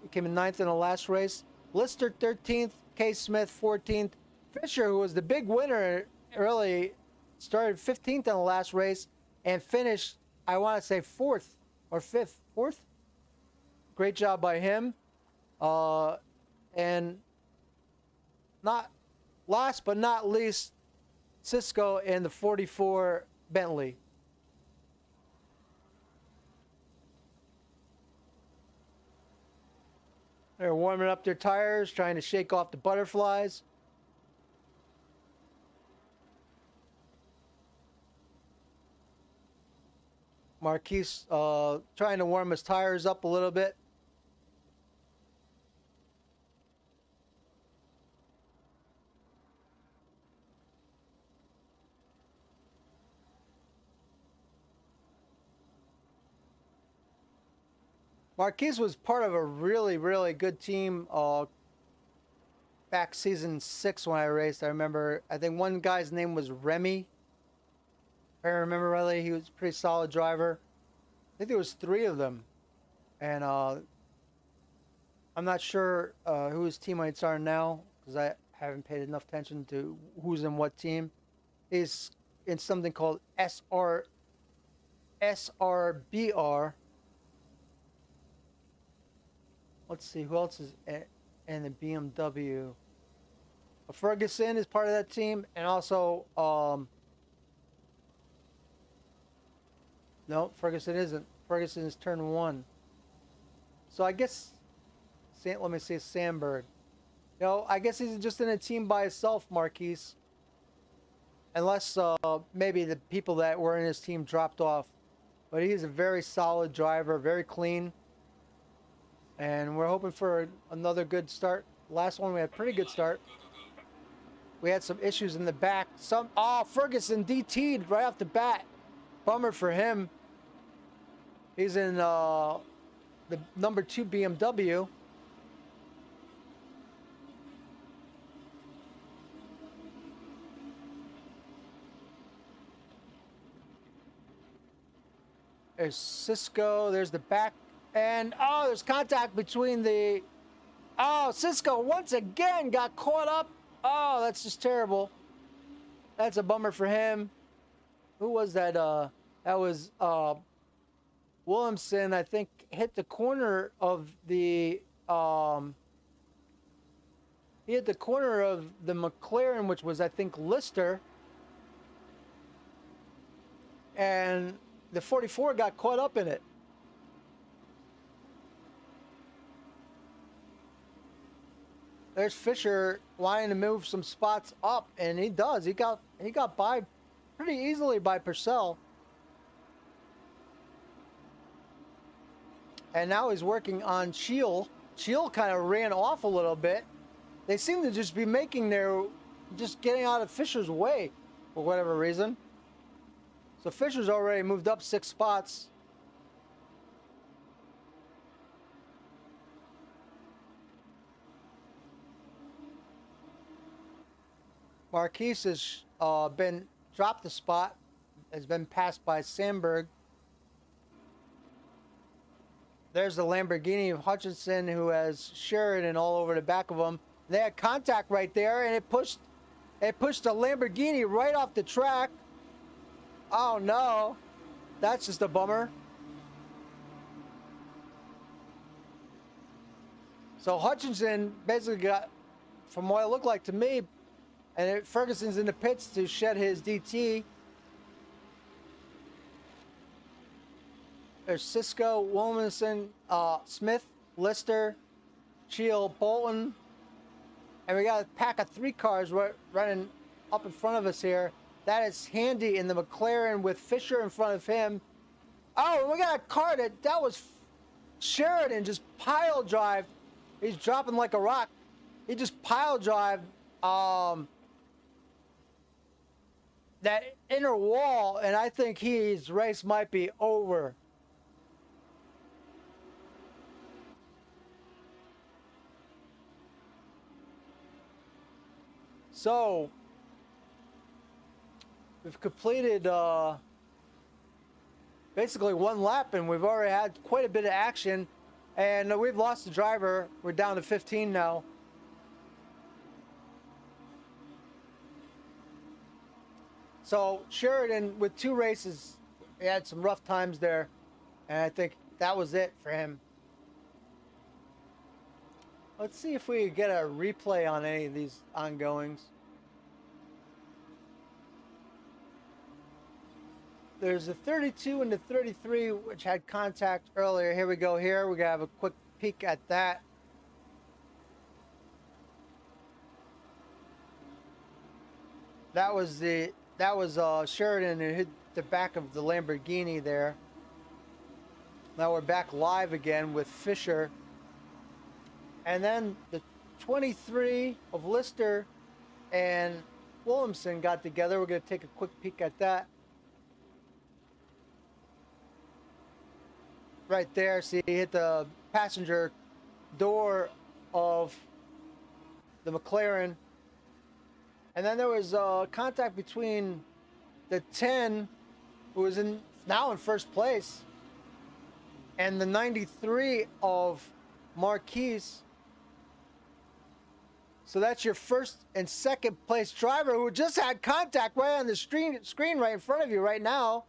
He came in 9th in the last race. Lister 13th. K. Smith 14th. Fisher, who was the big winner, really started 15th in the last race and finished, I want to say, 4th or 5th. 4th? Great job by him. And not last but not least, Cisco in the 44 Bentley. They're warming up their tires, trying to shake off the butterflies. Marquise trying to warm his tires up a little bit. Marquise was part of a really, really good team back season 6 when I raced. I remember, I think one guy's name was Remy. If I remember rightly, he was a pretty solid driver. I think there was 3 of them. And I'm not sure who his teammates are now because I haven't paid enough attention to who's in what team. He's in something called SRBR. Let's see, who else is in the BMW? Ferguson is part of that team, and also, no, Ferguson isn't. Ferguson is turn 1. So I guess, let me see, Sandberg. No, I guess he's just in a team by himself, Marquise. Unless maybe the people that were in his team dropped off. But he's a very solid driver, very clean. And we're hoping for another good start. Last one, we had a pretty good start. We had some issues in the back. Ferguson DT'd right off the bat. Bummer for him. He's in the number 2 BMW. There's Cisco. There's the back. And, there's contact between the... Cisco once again got caught up. Oh, that's just terrible. That's a bummer for him. Who was that? That was Williamson, I think, hit the corner of the... he hit the corner of the McLaren, which was, I think, Lister. And the 44 got caught up in it. There's Fisher wanting to move some spots up, and he does. He got by pretty easily by Purcell. And now he's working on Shield. Shield kind of ran off a little bit. They seem to just be just getting out of Fisher's way for whatever reason. So Fisher's already moved up 6 spots. Marquise has been dropped the spot, has been passed by Sandberg. There's the Lamborghini of Hutchinson, who has Sheridan all over the back of him. They had contact right there, and it pushed the Lamborghini right off the track. Oh no, that's just a bummer. So Hutchinson basically got, from what it looked like to me, and Ferguson's in the pits to shed his DT. There's Cisco, Williamson, Smith, Lister, Shield, Bolton. And we got a pack of 3 cars running up in front of us here. That is Handy in the McLaren with Fisher in front of him. Oh, we got a car that was Sheridan just pile drive. He's dropping like a rock. He just pile drive that inner wall, and I think his race might be over. So we've completed basically one lap, and we've already had quite a bit of action, and we've lost the driver. We're down to 15 now. So Sheridan, with 2 races, he had some rough times there, and I think that was it for him. Let's see if we get a replay on any of these ongoings. There's a 32 and the 33, which had contact earlier. Here we go. Here we're gonna have a quick peek at that. That was Sheridan who hit the back of the Lamborghini there. Now we're back live again with Fisher. And then the 23 of Lister and Williamson got together. We're going to take a quick peek at that. Right there, see, he hit the passenger door of the McLaren. And then there was contact between the 10, who was now in first place, and the 93 of Marquise. So that's your first and second place driver who just had contact right on the screen right in front of you right now.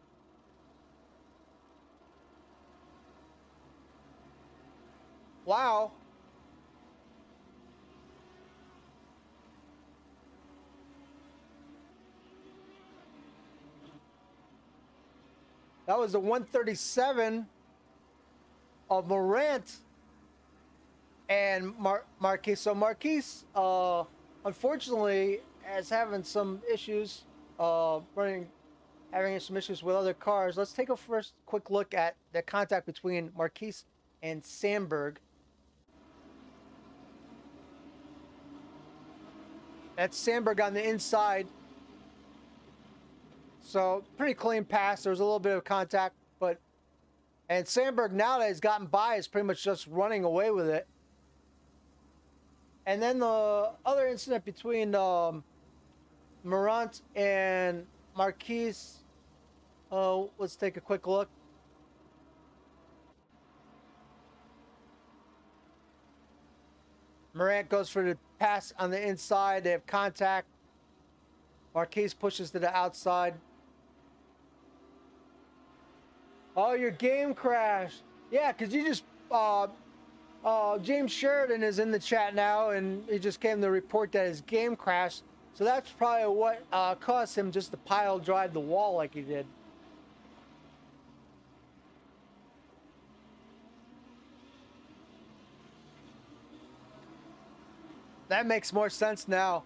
Wow. That was the 137 of Morant and Marquise. So Marquise, unfortunately, is having some issues, having some issues with other cars. Let's take a first quick look at the contact between Marquise and Sandberg. That's Sandberg on the inside. So pretty clean pass. There was a little bit of contact, and Sandberg, now that he's gotten by, is pretty much just running away with it. And then the other incident between Morant and Marquise. Let's take a quick look. Morant goes for the pass on the inside. They have contact. Marquise pushes to the outside. Oh, your game crashed. Yeah, because you just... James Sheridan is in the chat now, and he just came to report that his game crashed. So that's probably what caused him just to pile drive the wall like he did. That makes more sense now.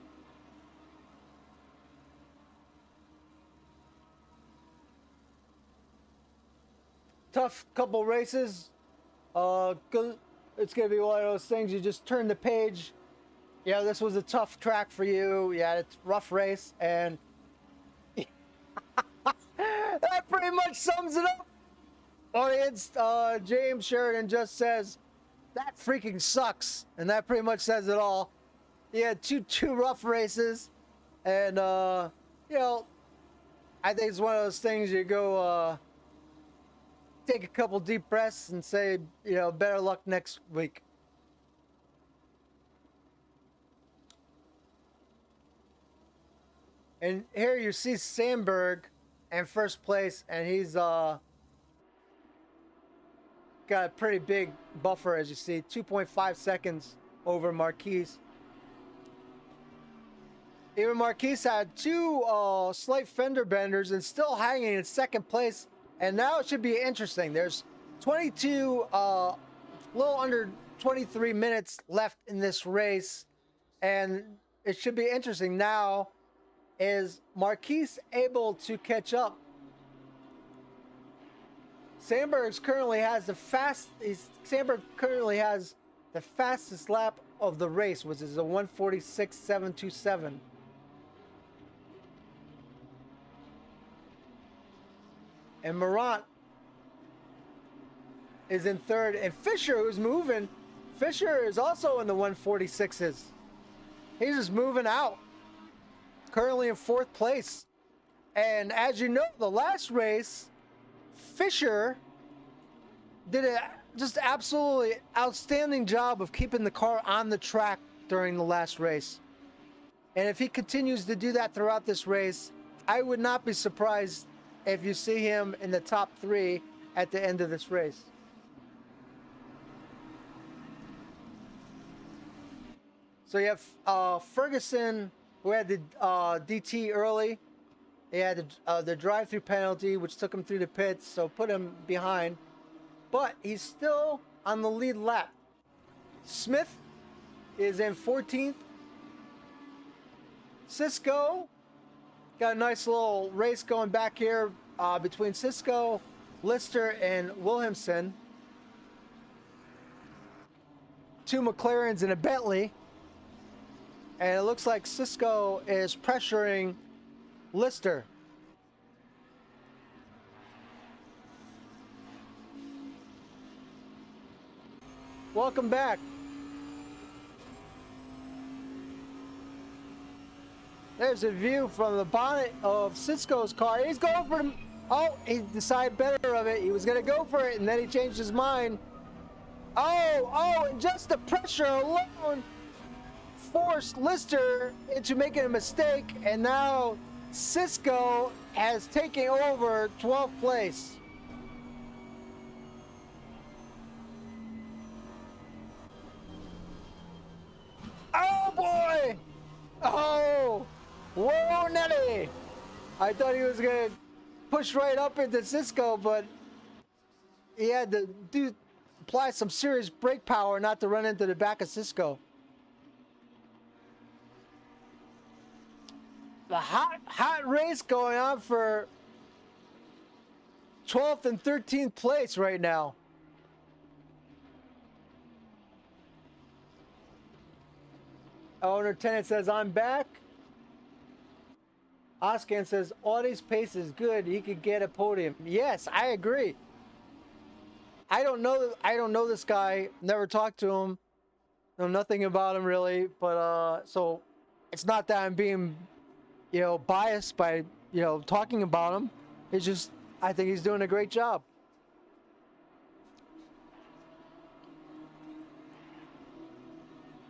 Tough couple races. It's going to be one of those things, you just turn the page. Yeah, this was a tough track for you. Yeah, it's a rough race, and that pretty much sums it up. Audience, James Sheridan just says, that freaking sucks. And that pretty much says it all. He had two rough races, and you know, I think it's one of those things you go take a couple deep breaths and say, you know, better luck next week. And here you see Sandberg in first place, and he's got a pretty big buffer, as you see, 2.5 seconds over Marquise. Even Marquise had 2 slight fender benders and still hanging in second place. And now it should be interesting. There's 22, a little under 23 minutes left in this race. And it should be interesting now. Is Marquise able to catch up? Sandberg currently has the fastest lap of the race, which is a 1:46.727. And Morant is in third, and Fisher, who's moving, Fisher is also in the 1:46s. He's just moving out. Currently in fourth place. And as you know, the last race, Fisher did a just absolutely outstanding job of keeping the car on the track during the last race. And if he continues to do that throughout this race, I would not be surprised if you see him in the top 3 at the end of this race. So you have Ferguson, who had the DT early. He had the drive-through penalty, which took him through the pits, so put him behind. But he's still on the lead lap. Smith is in 14th. Cisco got a nice little race going back here between Cisco, Lister, and Williamson. 2 McLarens and a Bentley. And it looks like Cisco is pressuring Lister. Welcome back. There's a view from the bonnet of Cisco's car. He's going for him. Oh, he decided better of it. He was going to go for it, and then he changed his mind. Oh, and just the pressure alone forced Lister into making a mistake, and now Cisco has taken over 12th place. Oh boy! Oh! Whoa, Nelly! I thought he was gonna push right up into Cisco, but he had to apply some serious brake power not to run into the back of Cisco. The hot race going on for 12th and 13th place right now. Owner Tenant says, I'm back. Oscan says, Audi's pace is good. He could get a podium. Yes, I agree. I don't know this guy. Never talked to him. Know nothing about him really. But so it's not that I'm being, biased by, talking about him. It's just, I think he's doing a great job.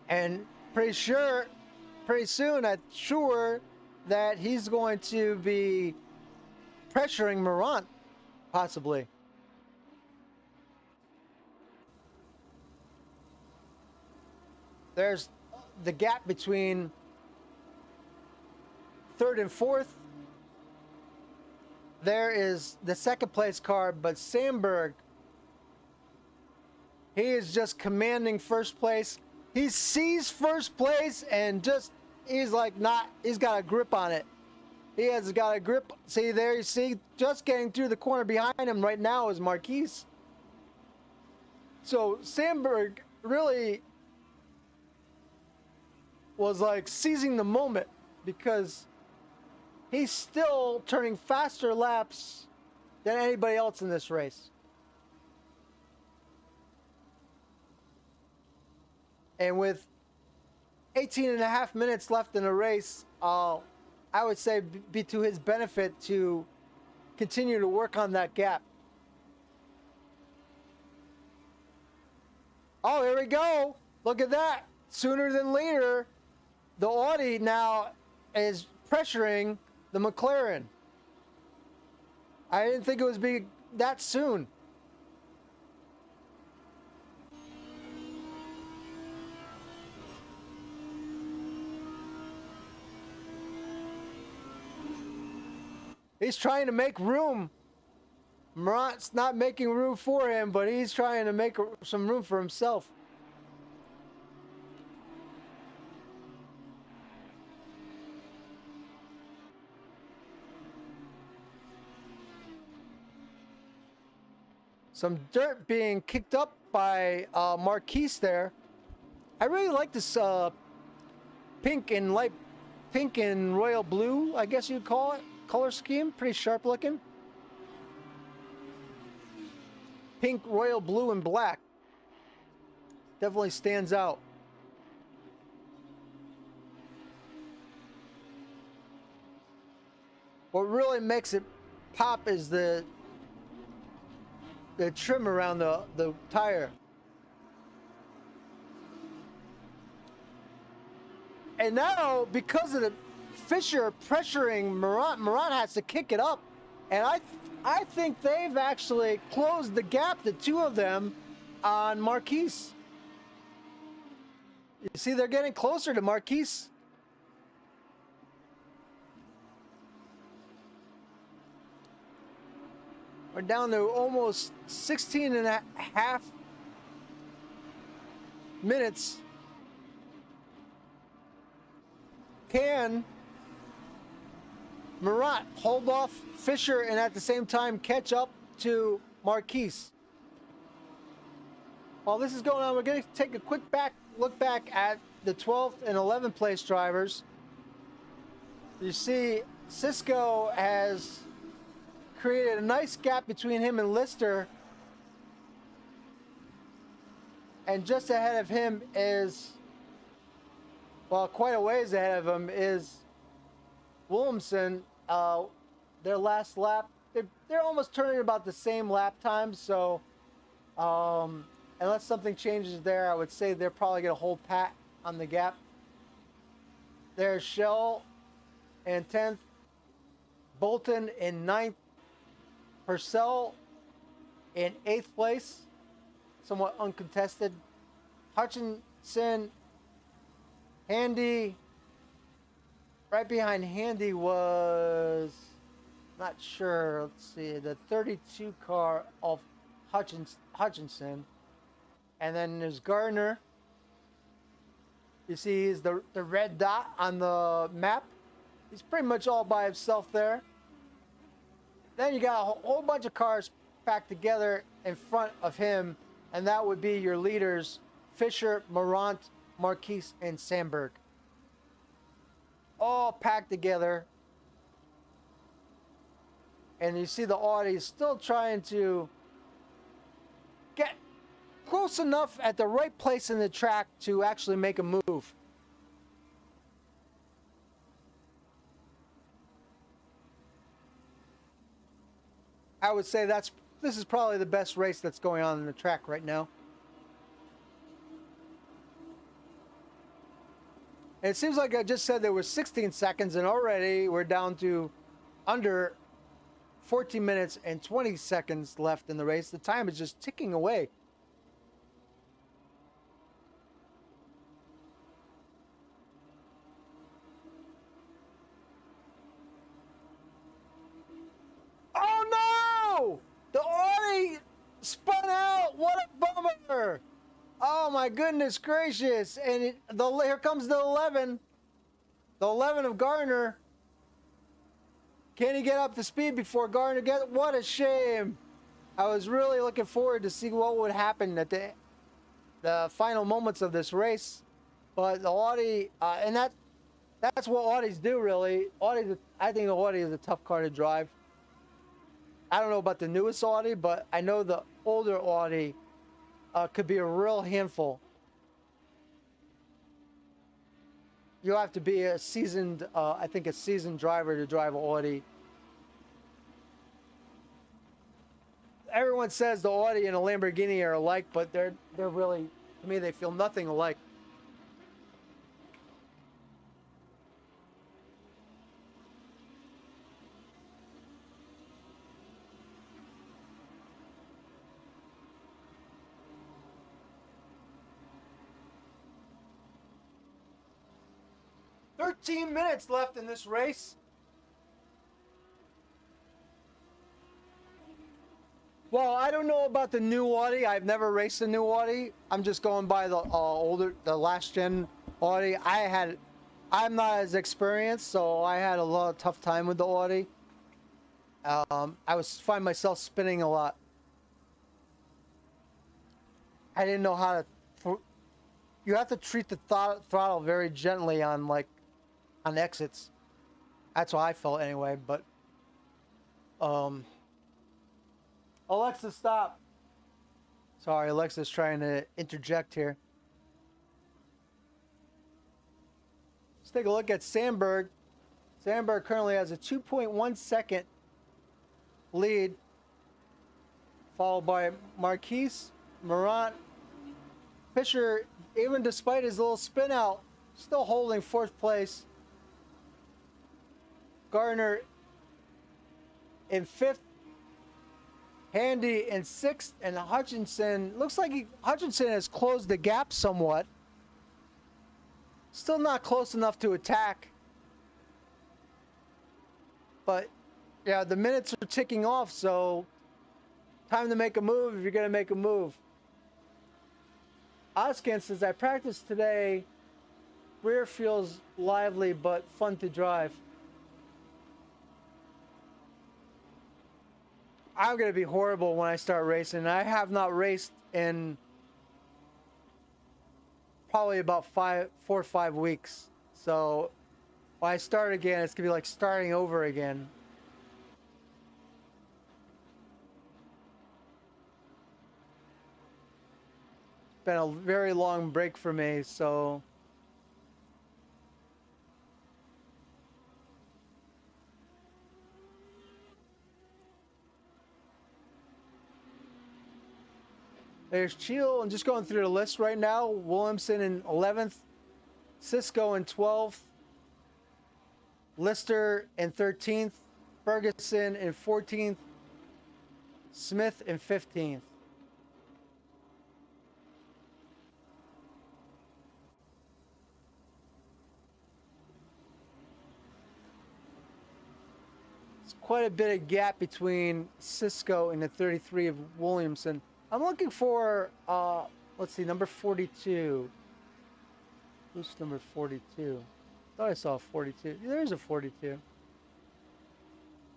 And pretty soon, I'm sure that he's going to be pressuring Morant, possibly. There's the gap between 3rd and 4th. There is the 2nd place car, but Sandberg, he is just commanding 1st place. He sees 1st place and he's got a grip on it. He has got a grip. See there, you see, just getting through the corner behind him right now is Marquise. So Sandberg really was like seizing the moment because he's still turning faster laps than anybody else in this race. And with 18 and a half minutes left in the race, I would say be to his benefit to continue to work on that gap. Oh, here we go. Look at that. Sooner than later, the Audi now is pressuring the McLaren. I didn't think it was be that soon. He's trying to make room. Morant's not making room for him, but he's trying to make some room for himself. Some dirt being kicked up by Marquise there. I really like this pink and royal blue, I guess you'd call it, color scheme. Pretty sharp looking. Pink, royal blue, and black. Definitely stands out. What really makes it pop is the trim around the tire. And now, because of the Fisher pressuring Morant has to kick it up. And I think they've actually closed the gap, the two of them, on Marquise. You see, they're getting closer to Marquise. We're down to almost 16 and a half minutes. Can Morant hold off Fisher and at the same time catch up to Marquise? While this is going on, we're going to take a quick look back at the 12th and 11th place drivers. You see Cisco has created a nice gap between him and Lister. And just ahead of him is, well, quite a ways ahead of him is Williamson. Their last lap, they're almost turning about the same lap time. So unless something changes there, I would say they're probably going to hold pat on the gap. There's Shell in 10th, Bolton in 9th, Purcell in 8th place, somewhat uncontested. Hutchinson, Handy, right behind Handy was, not sure, let's see, the 32 car of Hutchinson. And then there's Gardner. You see he's the red dot on the map. He's pretty much all by himself there. Then you got a whole bunch of cars packed together in front of him, and that would be your leaders, Fisher, Morant, Marquise, and Sandberg. All packed together. And you see the Audi still trying to get close enough at the right place in the track to actually make a move. I would say this is probably the best race that's going on in the track right now. And it seems like I just said there was 16 seconds, and already we're down to under 14 minutes and 20 seconds left in the race. The time is just ticking away. Oh no! The Audi spun out. What a bummer! Oh my goodness gracious! And here comes the 11. The 11 of Gardner. Can he get up to speed before Gardner gets? What a shame! I was really looking forward to see what would happen at the final moments of this race, but the Audi, and that's what Audis do, really. I think the Audi is a tough car to drive. I don't know about the newest Audi, but I know the older Audi could be a real handful. You'll have to be a seasoned, I think a seasoned driver to drive an Audi. Everyone says the Audi and a Lamborghini are alike, but they're really, to me, they feel nothing alike. "13 minutes left in this race." Well, I don't know about the new Audi. I've never raced a new Audi. I'm just going by the last gen Audi. I'm not as experienced, so I had a lot of tough time with the Audi. I find myself spinning a lot. I didn't know how to. You have to treat the throttle very gently on on exits. That's how I felt anyway. But Alexa, stop. Sorry, Alexa's trying to interject here. Let's take a look at Sandberg. Sandberg currently has a 2.1 second lead, followed by Marquise, Morant, Fisher. Even despite his little spin out, still holding fourth place. Gardner in fifth, Handy in sixth, and Hutchinson looks like Hutchinson has closed the gap somewhat. Still not close enough to attack, but yeah, the minutes are ticking off, so time to make a move if you're gonna make a move. Oskin says, I practiced today. Rear feels lively but fun to drive. I'm going to be horrible when I start racing. I have not raced in probably about 4 or 5 weeks. So when I start again, it's going to be like starting over again. It's been a very long break for me, so there's Cheadle, and just going through the list right now. Williamson in 11th, Cisco in 12th, Lister in 13th, Ferguson in 14th, Smith in 15th. It's quite a bit of gap between Cisco and the 33 of Williamson. I'm looking for, let's see, number 42. Who's number 42? I thought I saw 42. There's a 42.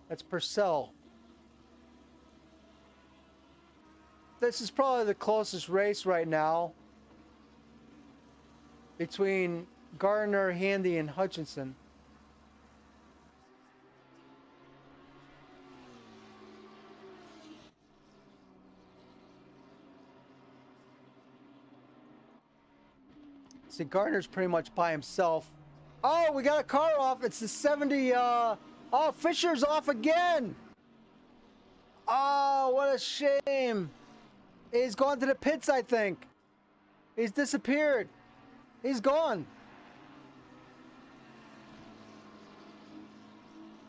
That's Purcell. This is probably the closest race right now between Gardner, Handy, and Hutchinson. See, Gardner's pretty much by himself. Oh, we got a car off. It's the 70. Oh, Fisher's off again. Oh, what a shame. He's gone to the pits, I think. He's disappeared. He's gone.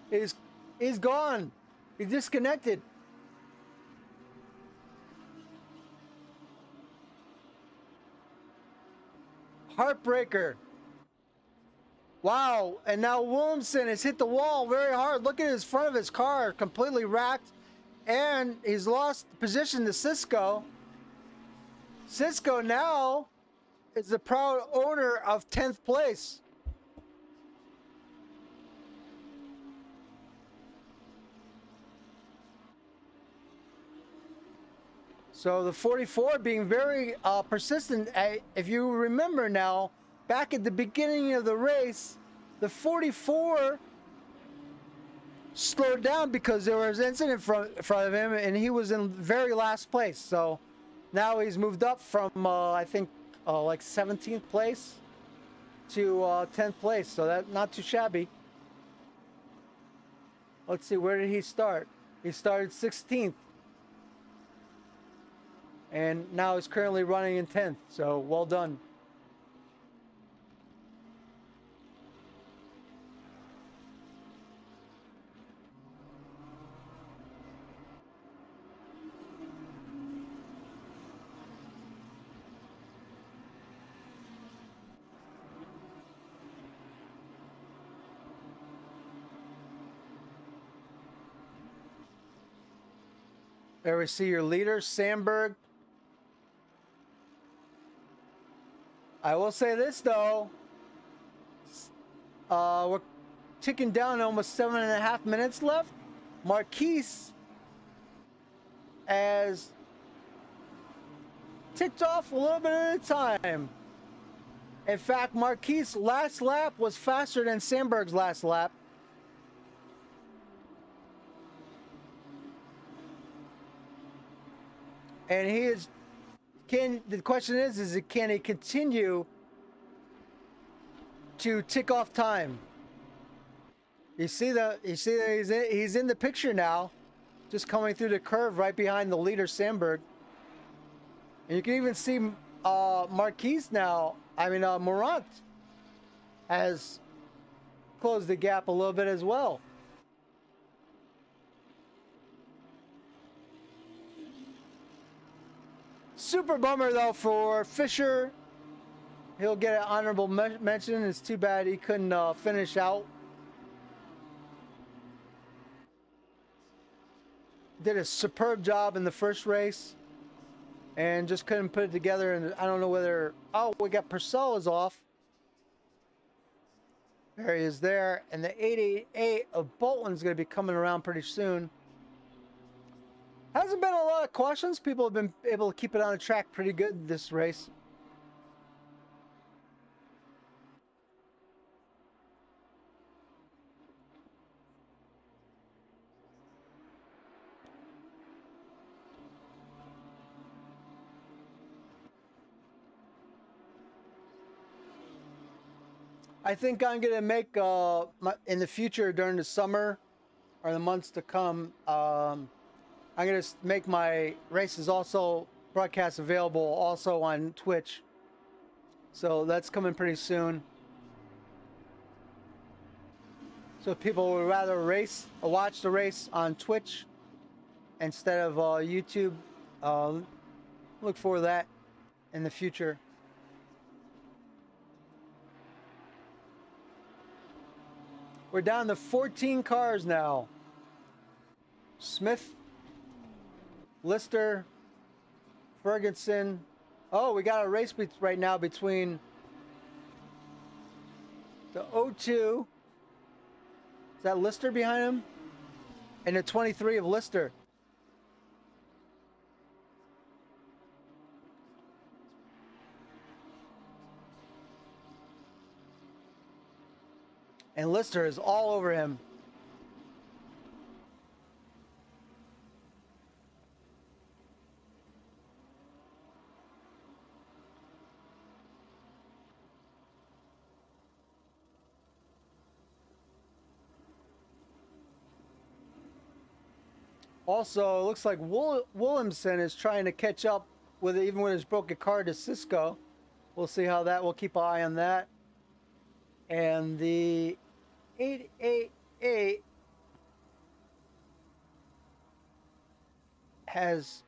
He's gone. He disconnected. Heartbreaker. Wow, and now Williamson has hit the wall very hard. Look at his front of his car, completely racked. And he's lost position to Cisco. Cisco now is the proud owner of 10th place. So the 44 being very persistent. If you remember now, back at the beginning of the race, the 44 slowed down because there was an incident in front of him, and he was in very last place. So now he's moved up from, I think, like 17th place to 10th place. So that's not too shabby. Let's see, where did he start? He started 16th. And now he's currently running in 10th. So well done. There we see your leader, Sandberg. I will say this though, we're ticking down almost 7.5 minutes left. Marquise as ticked off a little bit at a time. In fact, Marquis' last lap was faster than Sandberg's last lap. And he is, the question is can he continue to tick off time? You see that he's in the picture now, just coming through the curve right behind the leader Sandberg. And you can even see Marquis now. I mean, Morant has closed the gap a little bit as well. Super bummer though for Fisher. He'll get an honorable mention. It's too bad he couldn't finish out. Did a superb job in the first race and just couldn't put it together. And I don't know whether, oh, we got Purcell is off. There he is there. And the 888 of Bolton's going to be coming around pretty soon. Hasn't been a lot of cautions. People have been able to keep it on the track pretty good this race. I think I'm going to make, in the future during the summer or the months to come, I'm going to make my races also broadcast available also on Twitch. So that's coming pretty soon. So people would rather race or watch the race on Twitch instead of YouTube. Look for that in the future. We're down to 14 cars now. Smith, Lister, Ferguson. Oh, we got a race right now between the 02. Is that Lister behind him? And the 23 of Lister. And Lister is all over him. Also, it looks like Williamson is trying to catch up with it, even with his broken car, to Cisco. We'll see how that, we'll keep an eye on that. And the 888 has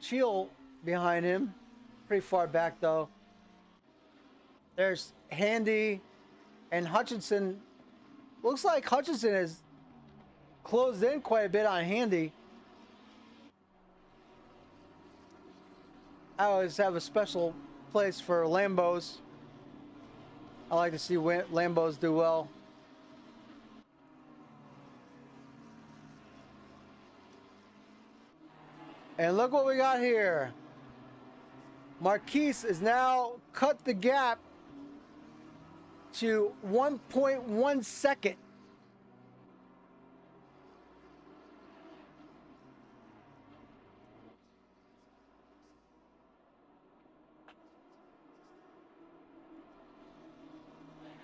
Cheel behind him, pretty far back though. There's Handy and Hutchinson. Looks like Hutchinson has closed in quite a bit on Handy. I always have a special place for Lambos. I like to see Lambos do well. And look what we got here. Marquis is now cut the gap to 1.1 second.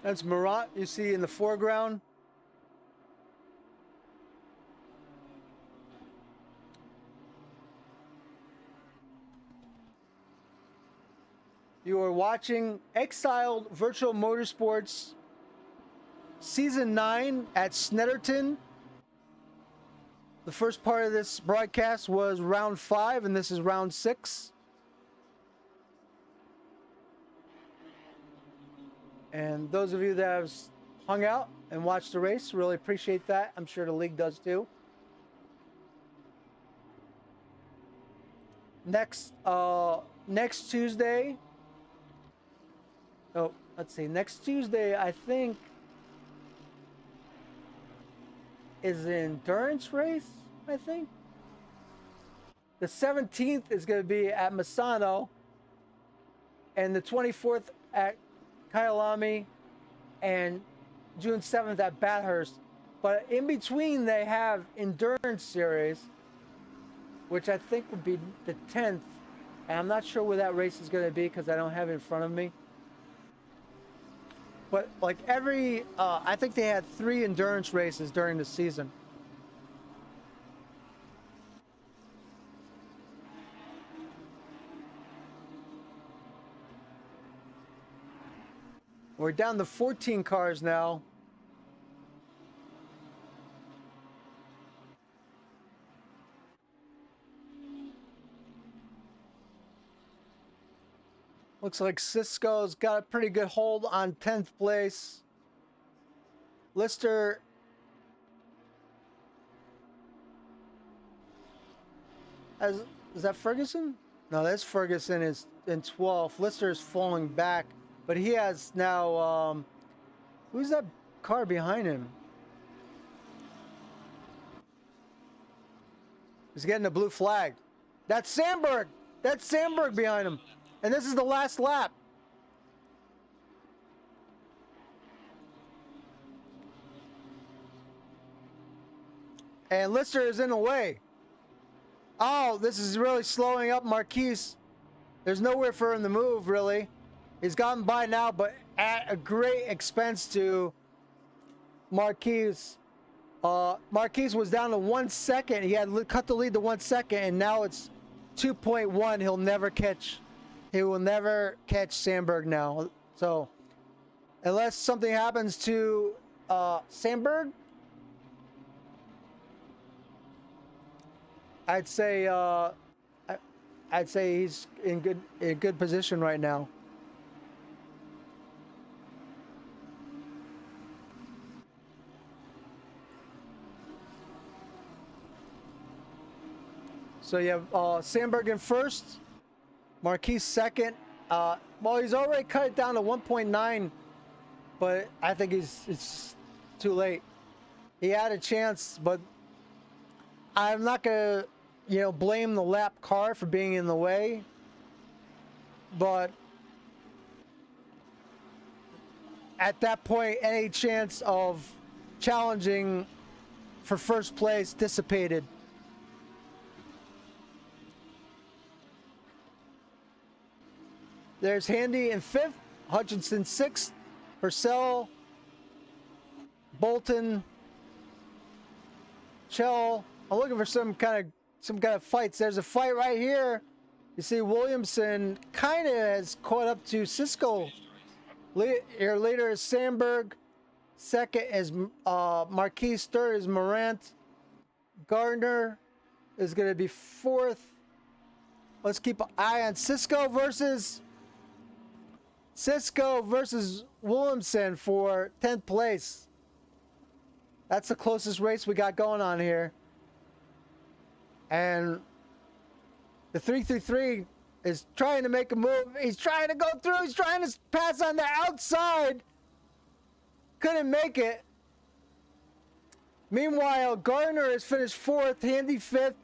That's Murat you see in the foreground. You are watching Exiled Virtual Motorsports Season 9 at Snetterton. The first part of this broadcast was round 5, and this is round 6. And those of you that have hung out and watched the race, really appreciate that. I'm sure the league does too. Next Tuesday. Oh, let's see. Next Tuesday, I think, is the endurance race, I think. The 17th is going to be at Misano. and the 24th at Kyalami, and June 7th at Bathurst. But in between, they have Endurance Series, which I think would be the 10th. And I'm not sure where that race is going to be because I don't have it in front of me. But like I think they had 3 endurance races during the season. We're down to 14 cars now. Looks like Cisco's got a pretty good hold on 10th place. Lister is that Ferguson? No, that's Ferguson is in 12th. Lister is falling back, but he has now who's that car behind him? He's getting a blue flag. That's Sandberg. That's Sandberg behind him. And this is the last lap. And Lister is in the way. Oh, this is really slowing up Marquise. There's nowhere for him to move, really. He's gotten by now, but at a great expense to Marquise. Marquise was down to 1 second. He had cut the lead to 1 second, and now it's 2.1. He will never catch Sandberg now. So, unless something happens to Sandberg, I'd say he's in good position right now. So you have Sandberg in first, Marquise second. Well, he's already cut it down to 1.9, but I think it's too late. He had a chance, but I'm not gonna, blame the lap car for being in the way. But at that point, any chance of challenging for first place dissipated. There's Handy in 5th, Hutchinson 6th, Purcell, Bolton, Chell. I'm looking for some kind of fights. There's a fight right here. You see Williamson kind of has caught up to Cisco. Your leader is Sandberg. Second is Marquise. Third is Morant. Gardner is going to be 4th. Let's keep an eye on Cisco versus Williamson for 10th place. That's the closest race we got going on here. And the 333 is trying to make a move. He's trying to go through. He's trying to pass on the outside. Couldn't make it. Meanwhile, Gardner has finished 4th, Handy 5th,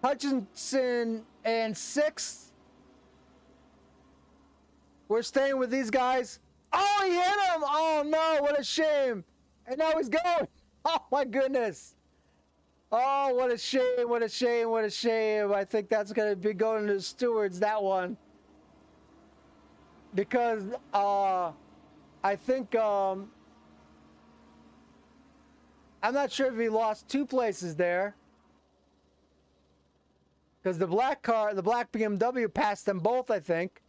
Hutchinson and 6th. We're staying with these guys. Oh, he hit him! Oh no, what a shame. And now he's going. Oh my goodness. Oh, what a shame, what a shame, what a shame. I think that's going to be going to the stewards, that one. Because I think I'm not sure if he lost 2 places there. Because the black BMW passed them both, I think.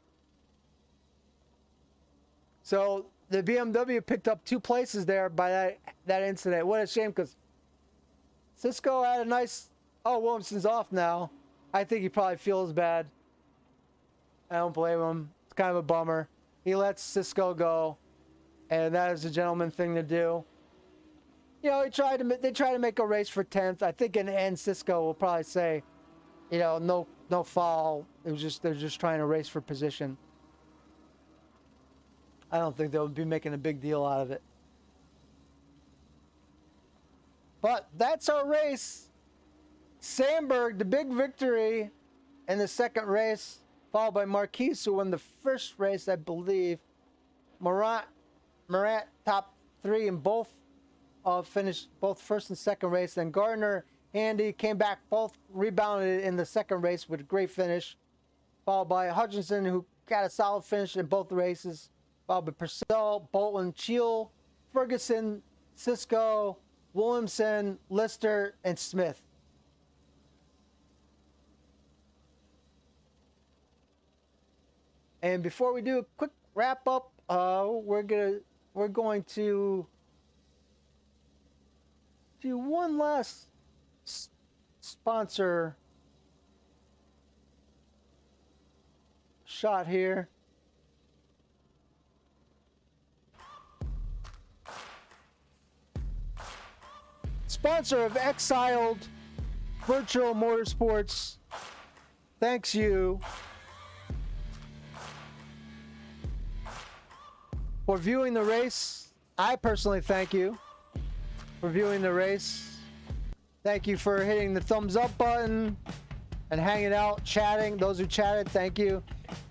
So the BMW picked up 2 places there by that incident. What a shame, because Cisco had a nice... Oh, Williamson's off now. I think he probably feels bad. I don't blame him. It's kind of a bummer. He lets Cisco go, and that is a gentleman thing to do. They tried to make a race for 10th. I think in the end, Cisco will probably say, no foul. They're just trying to race for position. I don't think they'll be making a big deal out of it. But that's our race. Sandberg, the big victory in the second race. followed by Marquise, who won the first race, I believe. Morant top 3 in both, finished both first and second race. Then Gardner, Andy came back, both rebounded in the second race with a great finish. Followed by Hutchinson, who got a solid finish in both races. Followed by Purcell, Bolton, Cheel, Ferguson, Cisco, Williamson, Lister, and Smith. And before we do a quick wrap up, we're going to do one last sponsor shot here. Sponsor of Exiled Virtual Motorsports, thanks you for viewing the race. I personally thank you for viewing the race. Thank you for hitting the thumbs up button and hanging out, chatting. Those who chatted, thank you.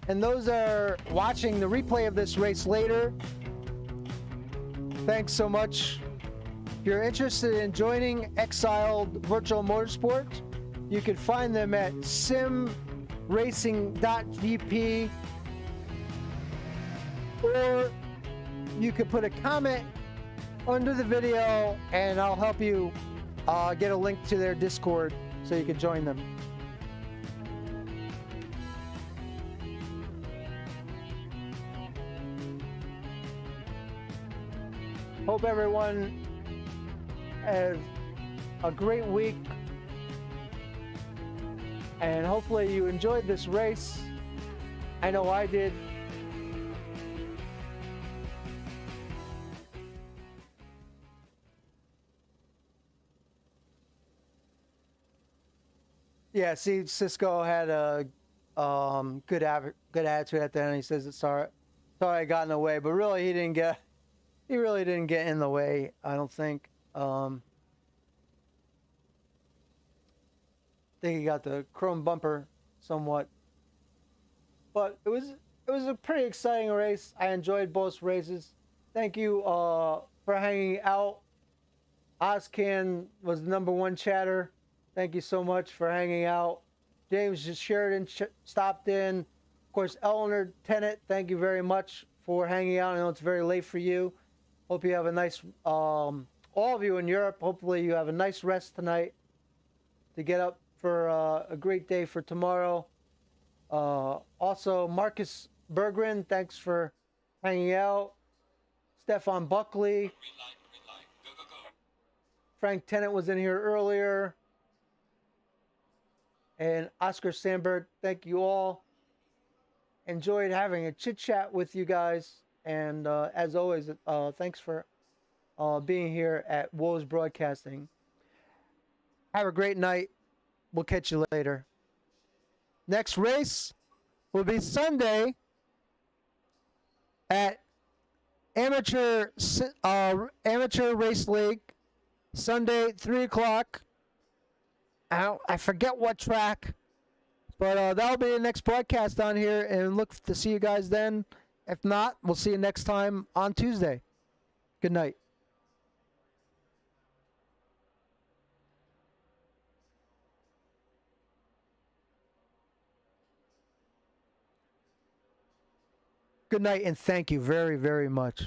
And those that are watching the replay of this race later, thanks so much. If you're interested in joining Exiled Virtual Motorsport, you can find them at simracing.gp, or you can put a comment under the video and I'll help you get a link to their Discord so you can join them. Hope everyone has a great week, and hopefully you enjoyed this race. I know I did. Yeah, see, Cisco had a good attitude at the end. He says it's sorry I got in the way, but really he really didn't get in the way, I don't think. I think he got the chrome bumper somewhat, but it was a pretty exciting race. I enjoyed both races. Thank you for hanging out. Ozcan was the #1 chatter. Thank you so much for hanging out. James Sheridan stopped in. Of course, Eleanor Tennant, thank you very much for hanging out. I know it's very late for you. Hope you have a nice, all of you in Europe, hopefully you have a nice rest tonight to get up for a great day for tomorrow. Also, Marcus Berggren, thanks for hanging out. Stefan Buckley. Green light, go, go, go. Frank Tennant was in here earlier. And Oscar Sandberg, thank you all. Enjoyed having a chit chat with you guys. And as always, thanks for being here at Woes Broadcasting. Have a great night. We'll catch you later. Next race will be Sunday at Amateur Race League. Sunday, 3 o'clock. I forget what track, but that'll be the next broadcast on here, and look to see you guys then. If not, we'll see you next time on Tuesday. Good night. Good night, and thank you very, very much.